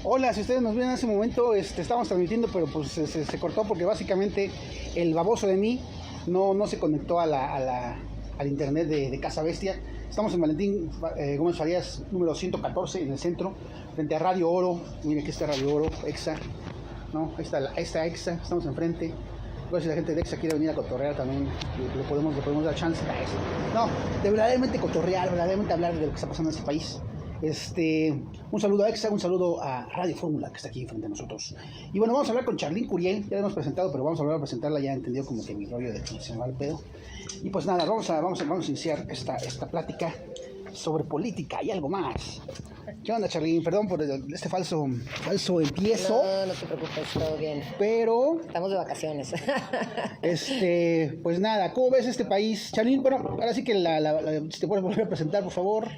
Hola, si ustedes nos ven en ese momento, estábamos transmitiendo, pero pues se cortó porque básicamente el baboso de mí no se conectó al internet de Casa Bestia. Estamos en Valentín Gómez Farías, número 114, en el centro, frente a Radio Oro. Miren, aquí está Radio Oro, EXA. ¿No? Ahí está EXA, estamos enfrente. Luego, si la gente de EXA quiere venir a cotorrear también, le podemos dar chance a eso. No, de verdaderamente cotorrear, verdaderamente hablar de lo que está pasando en este país. Un saludo a EXA, un saludo a Radio Fórmula, que está aquí frente a nosotros. Y bueno, vamos a hablar con Charlín Curiel, ya la hemos presentado, pero vamos a volver a presentarla, ya entendido como que mi rollo de que se me va el pedo. Y pues nada, vamos a iniciar esta plática sobre política y algo más. ¿Qué onda, Charlín? Perdón por este falso empiezo. No te preocupes, todo bien. Pero estamos de vacaciones. Pues nada, ¿cómo ves este país? Charlín, bueno, ahora sí que si te puedes volver a presentar, por favor.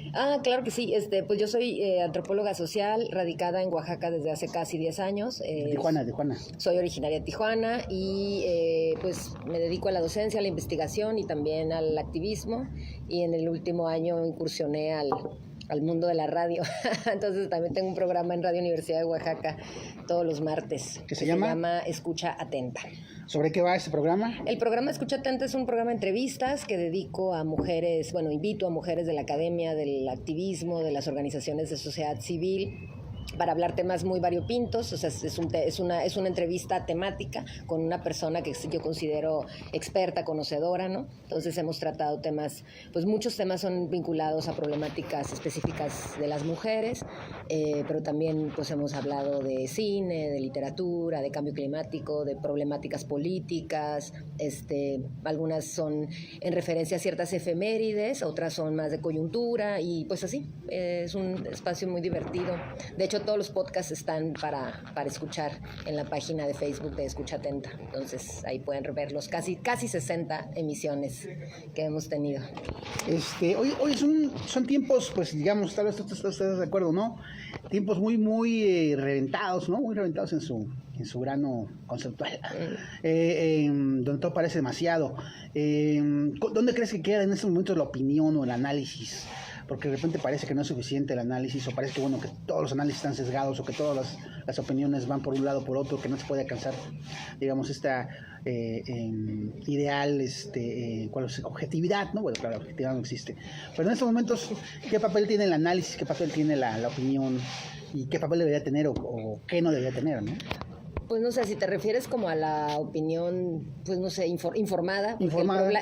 Claro que sí. Pues yo soy antropóloga social, radicada en Oaxaca desde hace casi 10 años. Tijuana. Soy originaria de Tijuana y pues me dedico a la docencia, a la investigación y también al activismo. Y en el último año incursioné al mundo de la radio. Entonces también tengo un programa en Radio Universidad de Oaxaca todos los martes. ¿Qué se llama? Se llama Escucha Atenta. ¿Sobre qué va este programa? El programa Escucha Atenta es un programa de entrevistas que dedico a mujeres, invito a mujeres de la academia, del activismo, de las organizaciones de sociedad civil, para hablar temas muy variopintos. O sea, es una entrevista temática con una persona que yo considero experta, conocedora, ¿no? Entonces hemos tratado temas, pues muchos temas son vinculados a problemáticas específicas de las mujeres, pero también pues hemos hablado de cine, de literatura, de cambio climático, de problemáticas políticas, algunas son en referencia a ciertas efemérides, otras son más de coyuntura y pues así, es un espacio muy divertido. De hecho, todos los podcasts están para escuchar en la página de Facebook de Escucha Atenta. Entonces, ahí pueden ver casi 60 emisiones que hemos tenido. Hoy son tiempos, pues digamos, tal vez tú estás de acuerdo, ¿no? Tiempos muy reventados, ¿no? Muy reventados en su grano conceptual, donde todo parece demasiado. ¿Dónde crees que queda en estos momentos la opinión o el análisis? Porque de repente parece que no es suficiente el análisis, o parece que que todos los análisis están sesgados, o que todas las opiniones van por un lado o por otro, que no se puede alcanzar, digamos, esta ideal, ¿cuál es? Objetividad, ¿no? Bueno, claro, objetividad no existe. Pero en estos momentos, ¿qué papel tiene el análisis, qué papel tiene la opinión, y qué papel debería tener o qué no debería tener, ¿no? Pues no sé, si te refieres como a la opinión, pues no sé, informada. El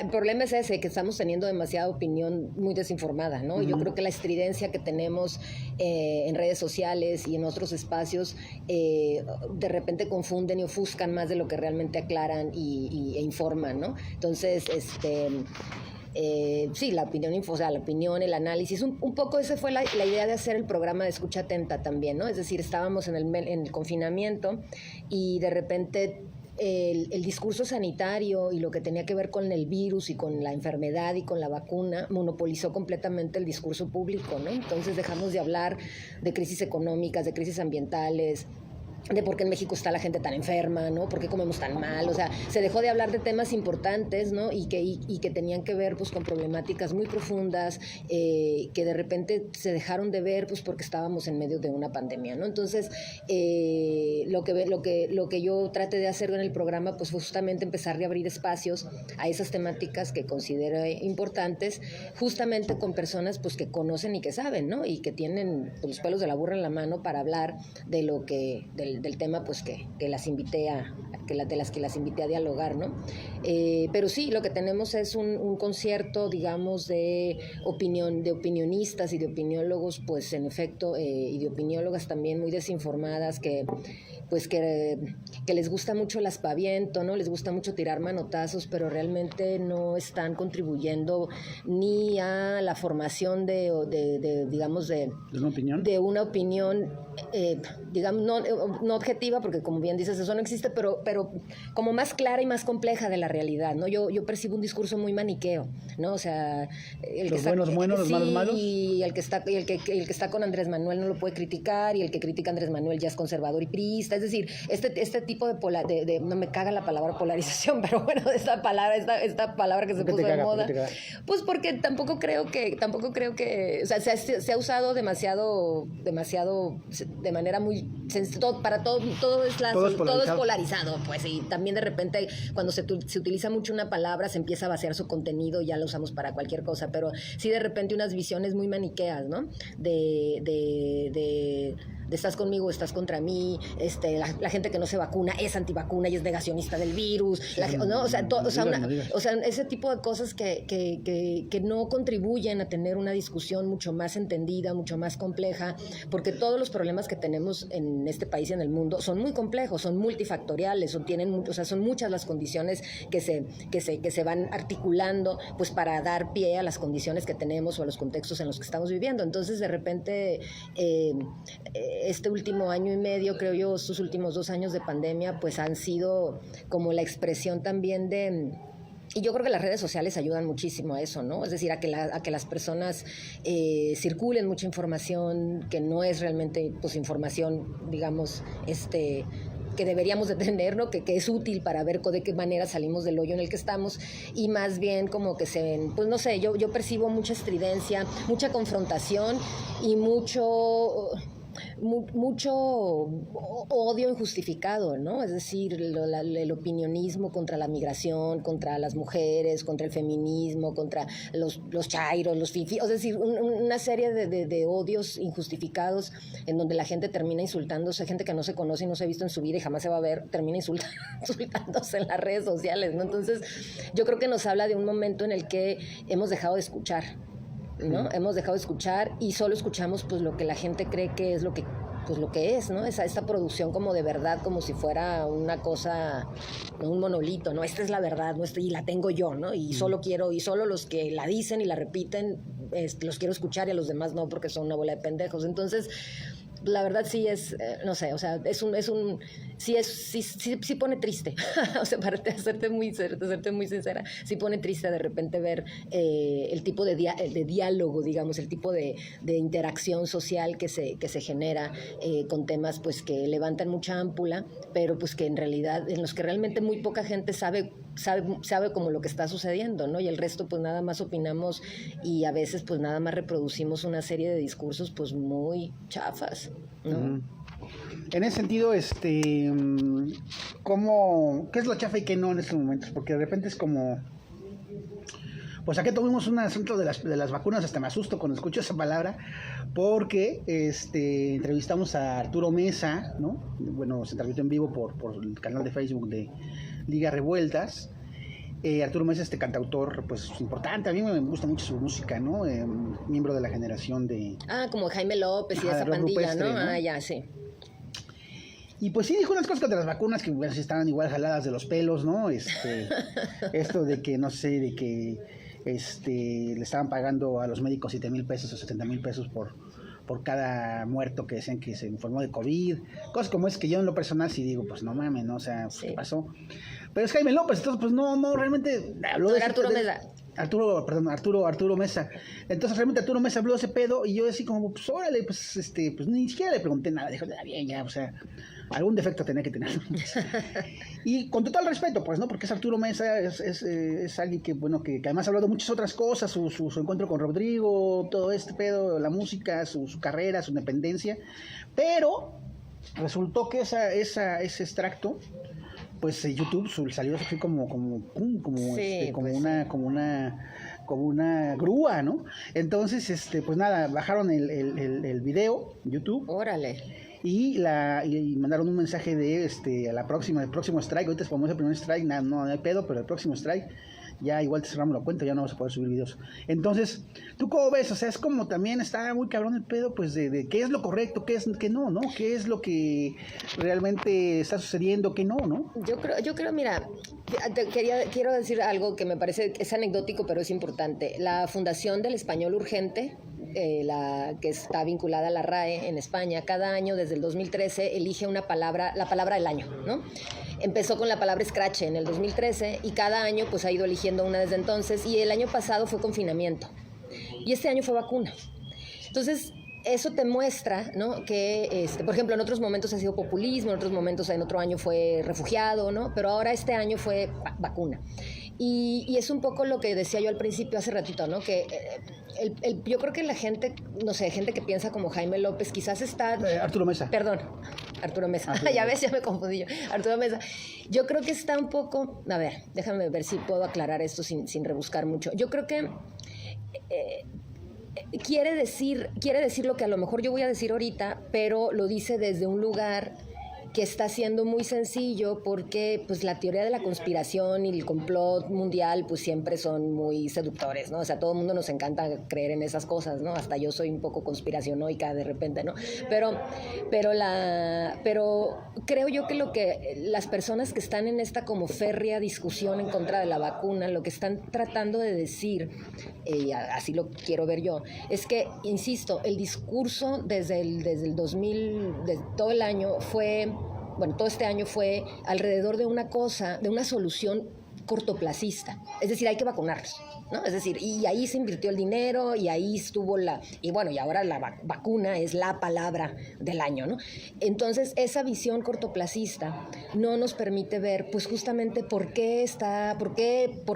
problema es ese, que estamos teniendo demasiada opinión muy desinformada, ¿no? Uh-huh. Yo creo que la estridencia que tenemos en redes sociales y en otros espacios de repente confunden y ofuscan más de lo que realmente aclaran e informan, ¿no? Entonces, sí, la opinión, el análisis, un poco esa fue la idea de hacer el programa de Escucha Atenta también, ¿no? Es decir, estábamos en el confinamiento y de repente el discurso sanitario y lo que tenía que ver con el virus y con la enfermedad y con la vacuna monopolizó completamente el discurso público, ¿no? Entonces dejamos de hablar de crisis económicas, de crisis ambientales, de por qué en México está la gente tan enferma, ¿no? ¿Por qué comemos tan mal? O sea, se dejó de hablar de temas importantes, ¿no? Y que tenían que ver, pues, con problemáticas muy profundas, que de repente se dejaron de ver, pues, porque estábamos en medio de una pandemia, ¿no? Entonces, lo que yo traté de hacer en el programa, pues, fue justamente empezar a reabrir espacios a esas temáticas que considero importantes, justamente con personas, pues, que conocen y que saben, ¿no? Y que tienen, pues, los pelos de la burra en la mano para hablar de lo que del tema, pues, que las invité de las que las invité a dialogar, ¿no? Pero sí, lo que tenemos es un concierto, digamos, de opinionistas y de opiniólogos, pues, en efecto, y de opiniólogas también muy desinformadas que les gusta mucho el aspaviento, ¿no? Les gusta mucho tirar manotazos, pero realmente no están contribuyendo ni a la formación digamos, de una opinión, digamos, no, no objetiva, porque como bien dices, eso no existe, pero como más clara y más compleja de la realidad, ¿no? Yo percibo un discurso muy maniqueo, ¿no? O sea, los buenos, los malos. Y el que está con Andrés Manuel no lo puede criticar, y el que critica a Andrés Manuel ya es conservador y priista. Es decir, este tipo de no me caga la palabra polarización, pero bueno, esta palabra que se puso de moda, pues porque tampoco creo que, o sea, se ha usado demasiado de manera muy para todo es polarizado, pues, y también de repente cuando se utiliza mucho una palabra se empieza a vaciar su contenido y ya la usamos para cualquier cosa, pero sí de repente unas visiones muy maniqueas, ¿no? De estás conmigo, estás contra mí, la gente que no se vacuna es antivacuna y es negacionista del virus, ¿no? O sea, ese tipo de cosas que no contribuyen a tener una discusión mucho más entendida, mucho más compleja, porque todos los problemas que tenemos en este país y en el mundo son muy complejos, son multifactoriales, son muchas las condiciones que se van articulando, pues, para dar pie a las condiciones que tenemos o a los contextos en los que estamos viviendo. Entonces, de repente, este último año y medio, creo yo, estos últimos 2 años de pandemia, pues han sido como la expresión también y yo creo que las redes sociales ayudan muchísimo a eso, ¿no? Es decir, a que las personas circulen mucha información que no es realmente, pues, información, digamos, que deberíamos de tener, ¿no? Que es útil para ver de qué manera salimos del hoyo en el que estamos, y más bien como que se ven, pues no sé, yo percibo mucha estridencia, mucha confrontación y mucho odio injustificado, ¿no? Es decir, el opinionismo contra la migración, contra las mujeres, contra el feminismo, contra los chairos, los fifís, es decir, una serie de odios injustificados en donde la gente termina insultándose, gente que no se conoce y no se ha visto en su vida y jamás se va a ver, termina insultándose en las redes sociales, ¿no? Entonces, yo creo que nos habla de un momento en el que hemos dejado de escuchar, ¿no? Hemos dejado de escuchar y solo escuchamos, pues, lo que la gente cree que es lo que es, ¿no? Esta producción como de verdad, como si fuera una cosa, un monolito, ¿no? Esta es la verdad, ¿no? Y la tengo yo, ¿no? Y solo los que la dicen y la repiten, los quiero escuchar, y a los demás no, porque son una bola de pendejos. Entonces, la verdad sí es, no sé, o sea, sí pone triste. O sea, para serte muy sincera, sí pone triste de repente ver el tipo de diálogo, digamos, el tipo de interacción social que se genera con temas, pues, que levantan mucha ámpula, pero pues que en realidad, en los que realmente muy poca gente sabe como lo que está sucediendo, ¿no? Y el resto, pues, nada más opinamos y a veces, pues, nada más reproducimos una serie de discursos, pues, muy chafas, ¿no? Uh-huh. En ese sentido, ¿qué es lo chafa y qué no en estos momentos? Porque de repente es como, pues aquí tuvimos un asunto de las vacunas, hasta me asusto cuando escucho esa palabra, porque entrevistamos a Arturo Mesa, ¿no? Bueno, se transmitió en vivo por el canal de Facebook de Liga Revueltas. Arturo Mesa, cantautor, pues, importante, a mí me gusta mucho su música, ¿no? Miembro de la generación de... como Jaime López y esa pandilla, Rupestre, ¿no? Ya, sí. Y pues sí dijo unas cosas contra las vacunas que, bueno, sí estaban igual jaladas de los pelos, ¿no? Esto de que, no sé, de que le estaban pagando a los médicos 7,000 pesos o 70,000 pesos por cada muerto que decían que se enfermó de COVID, cosas como es que yo en lo personal sí digo, pues no mames, ¿no? O sea, pues, sí. ¿Qué pasó? Pero es Jaime López, entonces pues no realmente habló de Arturo Mesa. Arturo Mesa. Entonces realmente Arturo Mesa habló de ese pedo y yo así como, pues órale, pues pues ni siquiera le pregunté nada, dijo, bien, ya, o sea, algún defecto tenía que tener. Y con total respeto, pues, ¿no? Porque es Arturo Mesa, es alguien que, bueno, que además ha hablado de muchas otras cosas, su encuentro con Rodrigo, todo este pedo, la música, su carrera, su independencia, pero resultó que ese extracto, pues YouTube salió así como sí, como pues, como una grúa, ¿no? Entonces, pues nada, bajaron el video, YouTube. Órale. Y mandaron un mensaje de el próximo strike. Ahorita es como el primer strike, no hay pedo, pero el próximo strike ya igual te cerramos la cuenta, ya no vas a poder subir videos. Entonces, ¿tú cómo ves? O sea, es como también está muy cabrón el pedo, pues, de qué es lo correcto, qué no, ¿no? ¿Qué es lo que realmente está sucediendo, qué no, ¿no? Yo creo, mira, quiero decir algo que me parece, es anecdótico, pero es importante. La Fundación del Español Urgente que está vinculada a la RAE en España, cada año desde el 2013 elige una palabra, la palabra del año, ¿no? Empezó con la palabra escrache en el 2013 y cada año pues ha ido eligiendo una desde entonces, y el año pasado fue confinamiento y este año fue vacuna. Entonces, eso te muestra, ¿no? Que, por ejemplo, en otros momentos ha sido populismo, en otros momentos, en otro año fue refugiado, ¿no? Pero ahora este año fue vacuna. Y es un poco lo que decía yo al principio, hace ratito, ¿no? Que yo creo que la gente, no sé, gente que piensa como Jaime López, quizás está... Arturo Mesa. Perdón, Arturo Mesa. Ya ves, ya me confundí yo. Arturo Mesa. Yo creo que está un poco... A ver, déjame ver si puedo aclarar esto sin rebuscar mucho. Yo creo que... quiere decir lo que a lo mejor yo voy a decir ahorita, pero lo dice desde un lugar que está siendo muy sencillo, porque pues la teoría de la conspiración y el complot mundial pues siempre son muy seductores, ¿no? O sea, todo el mundo nos encanta creer en esas cosas, ¿no? Hasta yo soy un poco conspiracionoica de repente, ¿no? Pero creo yo que lo que las personas que están en esta como férrea discusión en contra de la vacuna, lo que están tratando de decir, así lo quiero ver yo, es que, insisto, el discurso desde el 2000, de todo el año fue... Bueno, todo este año fue alrededor de una cosa, de una solución cortoplacista. Es decir, hay que vacunarnos, ¿no? Es decir, y ahí se invirtió el dinero y ahí estuvo y bueno, y ahora la vacuna es la palabra del año, ¿no? Entonces, esa visión cortoplacista no nos permite ver, pues justamente por qué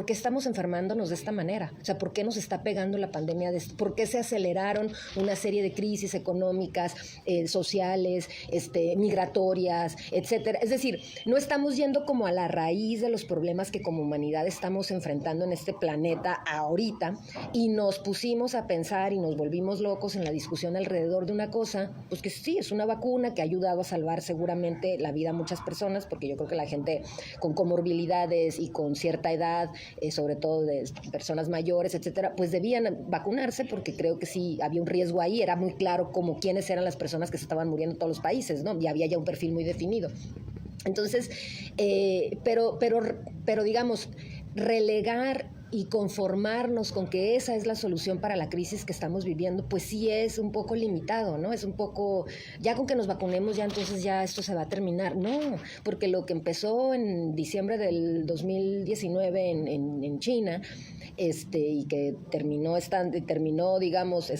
estamos enfermándonos de esta manera. O sea, por qué nos está pegando la pandemia, por qué se aceleraron una serie de crisis económicas, sociales, migratorias, etcétera. Es decir, no estamos yendo como a la raíz de los problemas que como humanidad estamos enfrentando en este planeta ahorita, y nos pusimos a pensar y nos volvimos locos en la discusión alrededor de una cosa, pues que sí, es una vacuna que ha ayudado a salvar seguramente la vida a muchas personas, porque yo creo que la gente con comorbilidades y con cierta edad, sobre todo de personas mayores, etcétera, pues debían vacunarse, porque creo que sí había un riesgo ahí, era muy claro como quiénes eran las personas que se estaban muriendo en todos los países, ¿no? Y había ya un perfil muy definido. Entonces, pero digamos, relegar y conformarnos con que esa es la solución para la crisis que estamos viviendo, pues sí es un poco limitado, ¿no? Es un poco, ya con que nos vacunemos ya entonces ya esto se va a terminar. No, porque lo que empezó en diciembre del 2019 en China, y que terminó, digamos,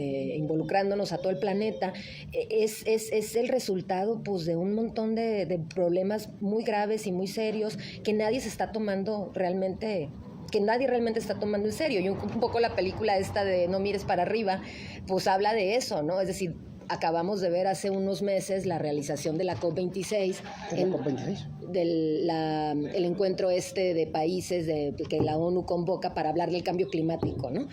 involucrándonos a todo el planeta, es el resultado, pues, de un montón de problemas muy graves y muy serios que nadie está tomando realmente en serio. Y un poco la película esta de No mires para arriba, pues habla de eso, ¿no? Es decir, acabamos de ver hace unos meses la realización de la COP26. El encuentro de países que la ONU convoca para hablar del cambio climático, ¿no?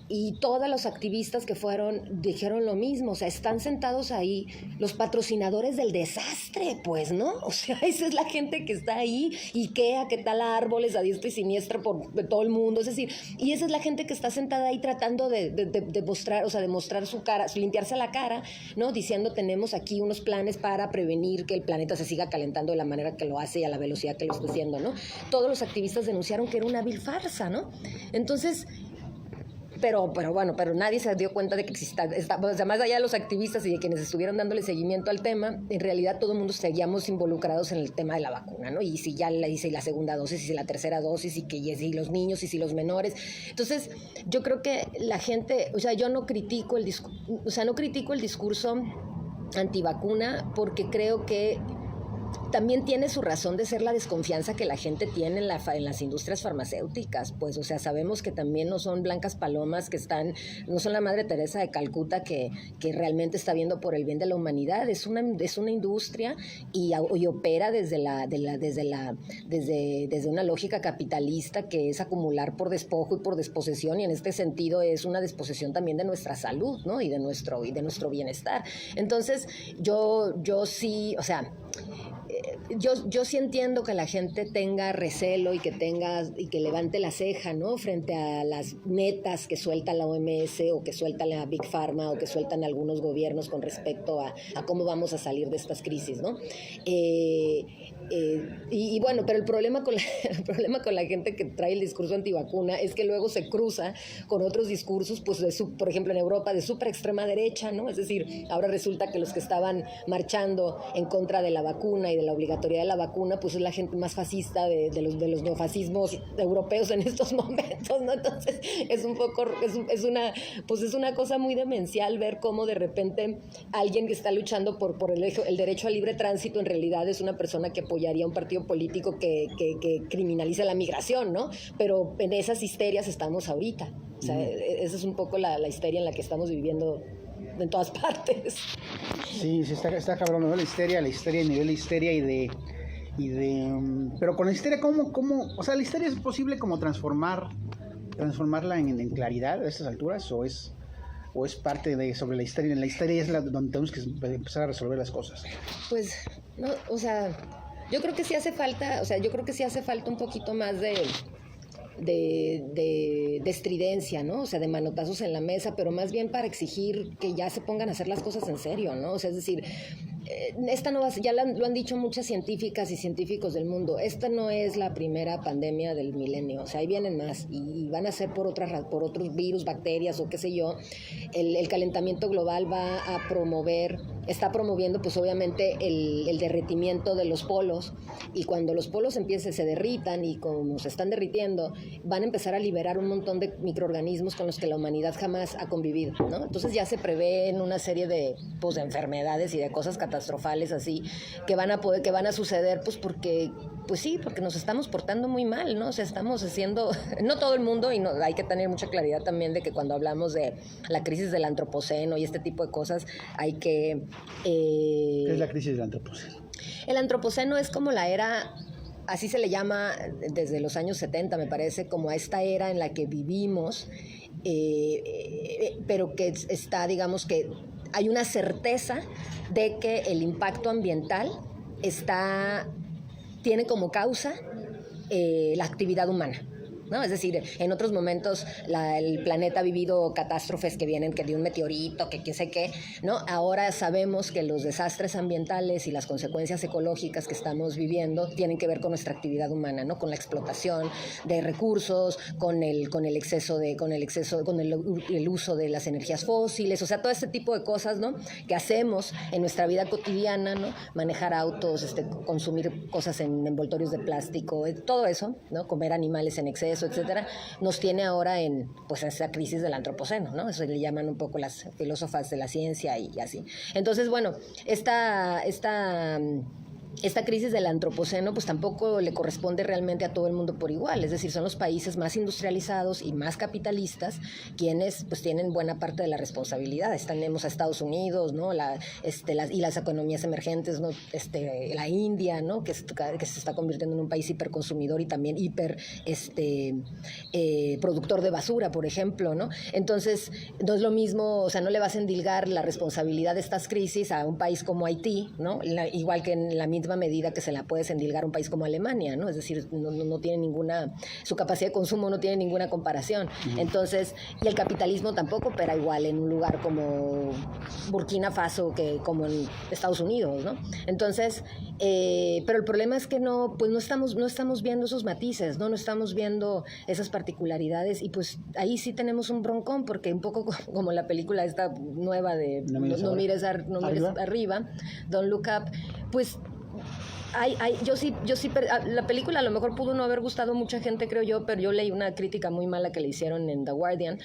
Y todos los activistas que fueron dijeron lo mismo, o sea, están sentados ahí los patrocinadores del desastre, pues, ¿no? O sea, esa es la gente que está ahí, IKEA, que tala árboles a diestra y siniestra por todo el mundo, es decir, y esa es la gente que está sentada ahí tratando de mostrar, o sea, de mostrar su cara, limpiarse la cara, ¿no? Diciendo, tenemos aquí unos planes para prevenir que el planeta se siga calentando de la manera que lo hace y a la velocidad que lo está haciendo, ¿no? Todos los activistas denunciaron que era una vil farsa, ¿no? Entonces, pero nadie se dio cuenta de que existía, o sea, más allá de los activistas y de quienes estuvieron dándole seguimiento al tema, en realidad todo el mundo seguíamos involucrados en el tema de la vacuna, ¿no? Y si ya le hice la segunda dosis, y si la tercera dosis, y si los niños, y si los menores. Entonces, yo creo que la gente, o sea, yo no critico el discurso antivacuna, porque creo que también tiene su razón de ser la desconfianza que la gente tiene en las industrias farmacéuticas, pues, o sea, sabemos que también no son blancas palomas no son la Madre Teresa de Calcuta que realmente está viendo por el bien de la humanidad. Es una industria y opera desde una lógica capitalista que es acumular por despojo y por desposesión, y en este sentido es una desposesión también de nuestra salud, ¿no? Y de nuestro bienestar. Entonces, yo sí, o sea, yo sí entiendo que la gente tenga recelo y que levante la ceja, ¿no? Frente a las metas que suelta la OMS o que suelta la Big Pharma o que sueltan algunos gobiernos con respecto a cómo vamos a salir de estas crisis, ¿no? Y bueno, pero el problema con la gente que trae el discurso antivacuna es que luego se cruza con otros discursos, pues por ejemplo en Europa, de súper extrema derecha, ¿no? Es decir, ahora resulta que los que estaban marchando en contra de la vacuna y de la obligatoriedad de la vacuna, pues es la gente más fascista de los neofascismos europeos en estos momentos, ¿no? Entonces es un poco, es una cosa muy demencial ver cómo de repente alguien que está luchando por el derecho al libre tránsito en realidad es una persona que apoyaría un partido político que criminaliza la migración, ¿no? Pero en esas histerias estamos ahorita. O sea, esa es un poco la histeria en la que estamos viviendo en todas partes. Sí, está cabrón, ¿no? La histeria, nivel de histeria pero con la histeria, ¿cómo? O sea, ¿la histeria es posible como transformarla en claridad a estas alturas? ¿O es parte de sobre la histeria? En la histeria es donde tenemos que empezar a resolver las cosas. Pues, no, o sea, yo creo que sí hace falta un poquito más de estridencia, ¿no? O sea, de manotazos en la mesa, pero más bien para exigir que ya se pongan a hacer las cosas en serio, ¿no? O sea, es decir, esta no va, ya lo han dicho muchas científicas y científicos del mundo, esta no es la primera pandemia del milenio, o sea, ahí vienen más y van a ser por otros virus, bacterias o qué sé yo. El calentamiento global está promoviendo pues obviamente el derretimiento de los polos, y cuando los polos se derritan y como se están derritiendo, van a empezar a liberar un montón de microorganismos con los que la humanidad jamás ha convivido, ¿no? Entonces ya se prevén una serie de enfermedades y de cosas catastrofales así que van a suceder porque nos estamos portando muy mal, ¿no? O sea, estamos haciendo, no todo el mundo, y no, hay que tener mucha claridad también de que cuando hablamos de la crisis del antropoceno y este tipo de cosas, hay que... ¿Qué es la crisis del antropoceno? El antropoceno es como la era, así se le llama desde los años 70, me parece, como a esta era en la que vivimos, pero que está, digamos que hay una certeza de que el impacto ambiental tiene como causa la actividad humana, ¿no? Es decir, en otros momentos el planeta ha vivido catástrofes que vienen que de un meteorito, que qué sé qué, ¿no? Ahora sabemos que los desastres ambientales y las consecuencias ecológicas que estamos viviendo tienen que ver con nuestra actividad humana, ¿no? Con la explotación de recursos, con el uso de las energías fósiles, o sea, todo este tipo de cosas, ¿no? Que hacemos en nuestra vida cotidiana, ¿no? Manejar autos, consumir cosas en envoltorios de plástico, todo eso, ¿no? Comer animales en exceso, etcétera, nos tiene ahora en esa crisis del antropoceno, ¿no? Eso le llaman un poco las filósofas de la ciencia y así. Entonces, bueno, esta crisis del antropoceno pues tampoco le corresponde realmente a todo el mundo por igual, es decir, son los países más industrializados y más capitalistas quienes pues tienen buena parte de la responsabilidad. Tenemos a Estados Unidos, ¿no? Y las economías emergentes, ¿no? La India, ¿no? Que se está convirtiendo en un país hiperconsumidor y también productor de basura, por ejemplo, ¿no? Entonces, no es lo mismo, o sea, no le vas a endilgar la responsabilidad de estas crisis a un país como Haití, ¿no? Igual que en la misma medida que se la puedes endilgar a un país como Alemania, ¿no? Es decir, no tiene su capacidad de consumo no tiene ninguna comparación. Entonces, y el capitalismo tampoco opera igual en un lugar como Burkina Faso que como en Estados Unidos, ¿no? Entonces, pero el problema es que no estamos viendo esos matices, ¿no? No estamos viendo esas particularidades, y pues ahí sí tenemos un broncón, porque un poco como la película esta nueva de No mires arriba, Don't Look Up, pues yo sí, la película a lo mejor pudo no haber gustado a mucha gente, creo yo, pero yo leí una crítica muy mala que le hicieron en The Guardian,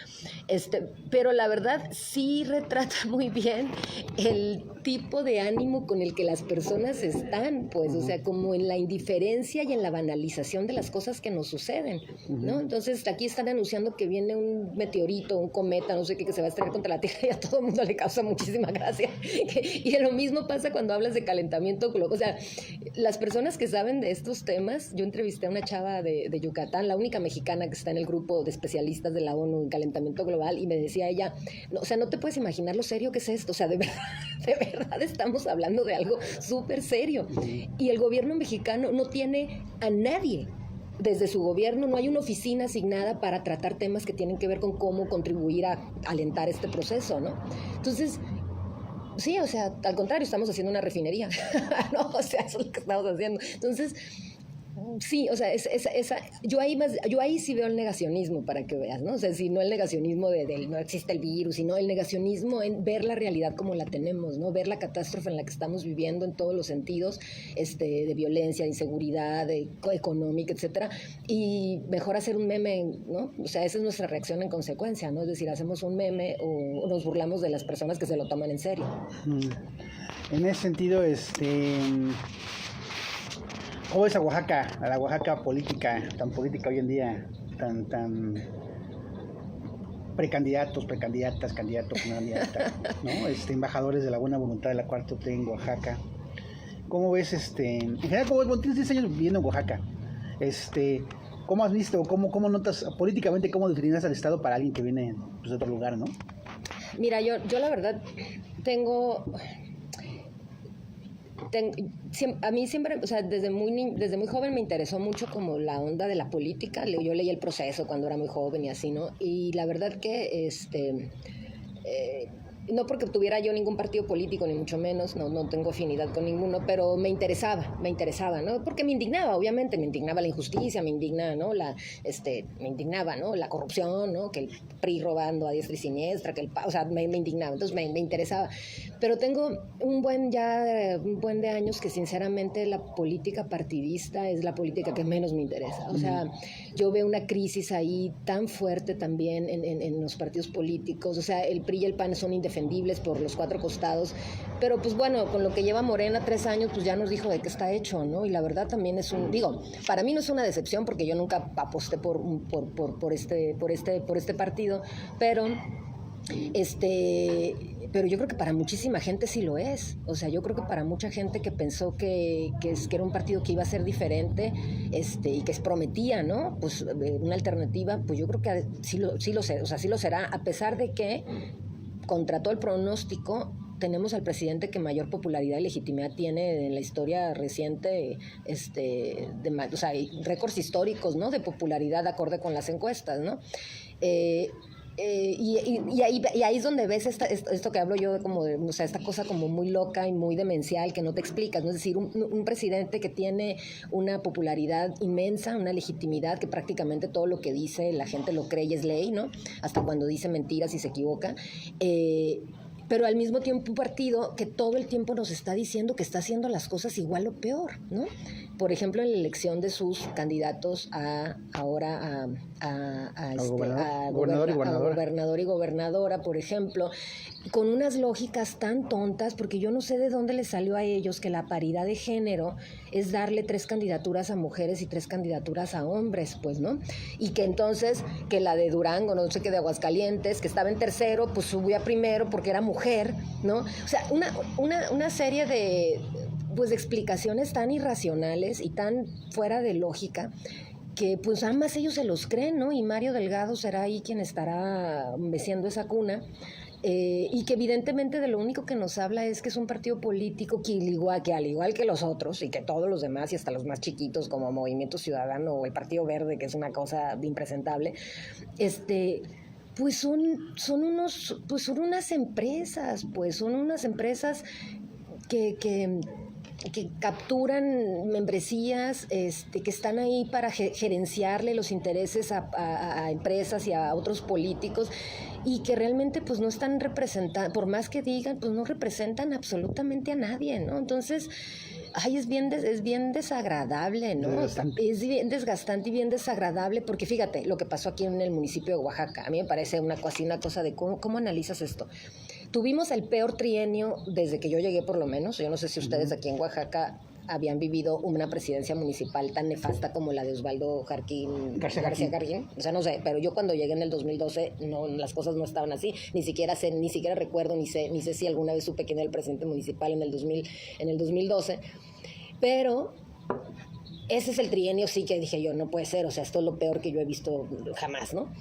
pero la verdad sí retrata muy bien el tipo de ánimo con el que las personas están, pues, o sea, como en la indiferencia y en la banalización de las cosas que nos suceden, ¿no? Entonces aquí están anunciando que viene un meteorito, un cometa, no sé qué, que se va a estrellar contra la Tierra, y a todo el mundo le causa muchísima gracia. Y lo mismo pasa cuando hablas de calentamiento global, o sea, las personas que saben de estos temas, yo entrevisté a una chava de Yucatán, la única mexicana que está en el grupo de especialistas de la ONU en calentamiento global, y me decía ella, no, o sea, no te puedes imaginar lo serio que es esto, o sea, de verdad estamos hablando de algo súper serio. Y el gobierno mexicano no tiene a nadie. Desde su gobierno no hay una oficina asignada para tratar temas que tienen que ver con cómo contribuir a alentar este proceso, ¿no? Entonces, sí, o sea, al contrario, estamos haciendo una refinería, ¿no? O sea, eso es lo que estamos haciendo. Entonces, sí, o sea, yo ahí sí veo el negacionismo, para que veas, ¿no? O sea, si no el negacionismo de no existe el virus, sino el negacionismo en ver la realidad como la tenemos, ¿no? Ver la catástrofe en la que estamos viviendo en todos los sentidos, de violencia, de inseguridad, económica, etcétera, y mejor hacer un meme, ¿no? O sea, esa es nuestra reacción en consecuencia, ¿no? Es decir, hacemos un meme o nos burlamos de las personas que se lo toman en serio. En ese sentido, ¿cómo ves a Oaxaca, a la Oaxaca tan política hoy en día, tan precandidatos, precandidatas, candidatos, candidata, ¿no? Embajadores de la buena voluntad de la 4T en Oaxaca? ¿Cómo ves, en general, tienes 10 años viviendo en Oaxaca? ¿Cómo has visto, cómo notas políticamente, cómo definirías al Estado para alguien que viene pues, de otro lugar, ¿no? Mira, yo la verdad a mí siempre, o sea, desde muy joven me interesó mucho como la onda de la política. Yo leí El Proceso cuando era muy joven y así, ¿no? Y la verdad que no porque tuviera yo ningún partido político, ni mucho menos, no tengo afinidad con ninguno, pero me interesaba, ¿no? Porque me indignaba, obviamente, me indignaba la injusticia, me indigna, ¿no? Me indignaba, ¿no? La corrupción, ¿no? Que el PRI robando a diestra y siniestra, o sea, me indignaba, entonces me interesaba. Pero tengo un buen de años que sinceramente la política partidista es la política que menos me interesa. O sea, yo veo una crisis ahí tan fuerte también en los partidos políticos. O sea, el PRI y el PAN son indefendibles por los cuatro costados, pero pues bueno, con lo que lleva Morena 3 años, pues ya nos dijo de qué está hecho, ¿no? Y la verdad también para mí no es una decepción porque yo nunca aposté por este partido, pero yo creo que para muchísima gente sí lo es. O sea, yo creo que para mucha gente que pensó que era un partido que iba a ser diferente, y que prometía, ¿no? Pues una alternativa, pues yo creo que sí lo será, a pesar de que contra todo el pronóstico tenemos al presidente que mayor popularidad y legitimidad tiene en la historia reciente, o sea, récords históricos, ¿no? De popularidad acorde con las encuestas, ¿no? Y ahí es donde ves esto que hablo yo de como de, o sea, esta cosa como muy loca y muy demencial que no te explicas, ¿no? Es decir, un presidente que tiene una popularidad inmensa, una legitimidad que prácticamente todo lo que dice la gente lo cree y es ley, ¿no? Hasta cuando dice mentiras y se equivoca. Pero al mismo tiempo un partido que todo el tiempo nos está diciendo que está haciendo las cosas igual o peor, ¿no? Por ejemplo, en la elección de sus candidatos a gobernador y gobernadora, por ejemplo, con unas lógicas tan tontas, porque yo no sé de dónde les salió a ellos que la paridad de género es darle 3 candidaturas a mujeres y 3 candidaturas a hombres, pues, ¿no? Y que entonces, que la de Durango, no sé qué, de Aguascalientes, que estaba en tercero, pues subió a primero porque era mujer, ¿no? O sea, una serie de explicaciones tan irracionales y tan fuera de lógica que pues ambas ellos se los creen, ¿no? Y Mario Delgado será ahí quien estará meciendo esa cuna. Y que evidentemente de lo único que nos habla es que es un partido político que al igual que los otros y que todos los demás y hasta los más chiquitos como Movimiento Ciudadano o el Partido Verde, que es una cosa impresentable, pues son unas empresas, que capturan membresías, que están ahí para gerenciarle los intereses a empresas y a otros políticos y que realmente pues no están representando, por más que digan, pues no representan absolutamente a nadie, ¿no? Entonces, es bien desagradable, ¿no? Es bien desgastante y bien desagradable porque fíjate lo que pasó aquí en el municipio de Oaxaca. A mí me parece una cosa de cómo analizas esto. Tuvimos el peor trienio desde que yo llegué, por lo menos. Yo no sé si ustedes aquí en Oaxaca habían vivido una presidencia municipal tan nefasta como la de Osvaldo García Jarquín. O sea, no sé, pero yo cuando llegué en el 2012, las cosas no estaban así. Ni siquiera recuerdo, ni sé si alguna vez supe quién era el presidente municipal en el 2012. Pero ese es el trienio, sí, que dije yo, no puede ser, o sea, esto es lo peor que yo he visto jamás, ¿no?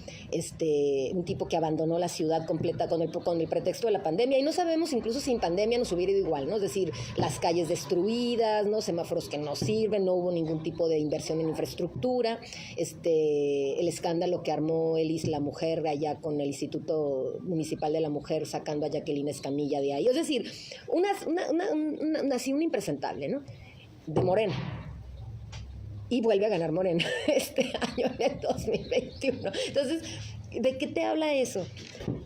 Un tipo que abandonó la ciudad completa con el pretexto de la pandemia, y no sabemos, incluso sin pandemia nos hubiera ido igual, ¿no? Es decir, las calles destruidas, ¿no? Semáforos que no sirven, no hubo ningún tipo de inversión en infraestructura, el escándalo que armó la mujer allá con el Instituto Municipal de la Mujer sacando a Jacqueline Escamilla de ahí, es decir, así un impresentable, ¿no? De Morena. Y vuelve a ganar Morena este año, en el 2021. Entonces, ¿de qué te habla eso?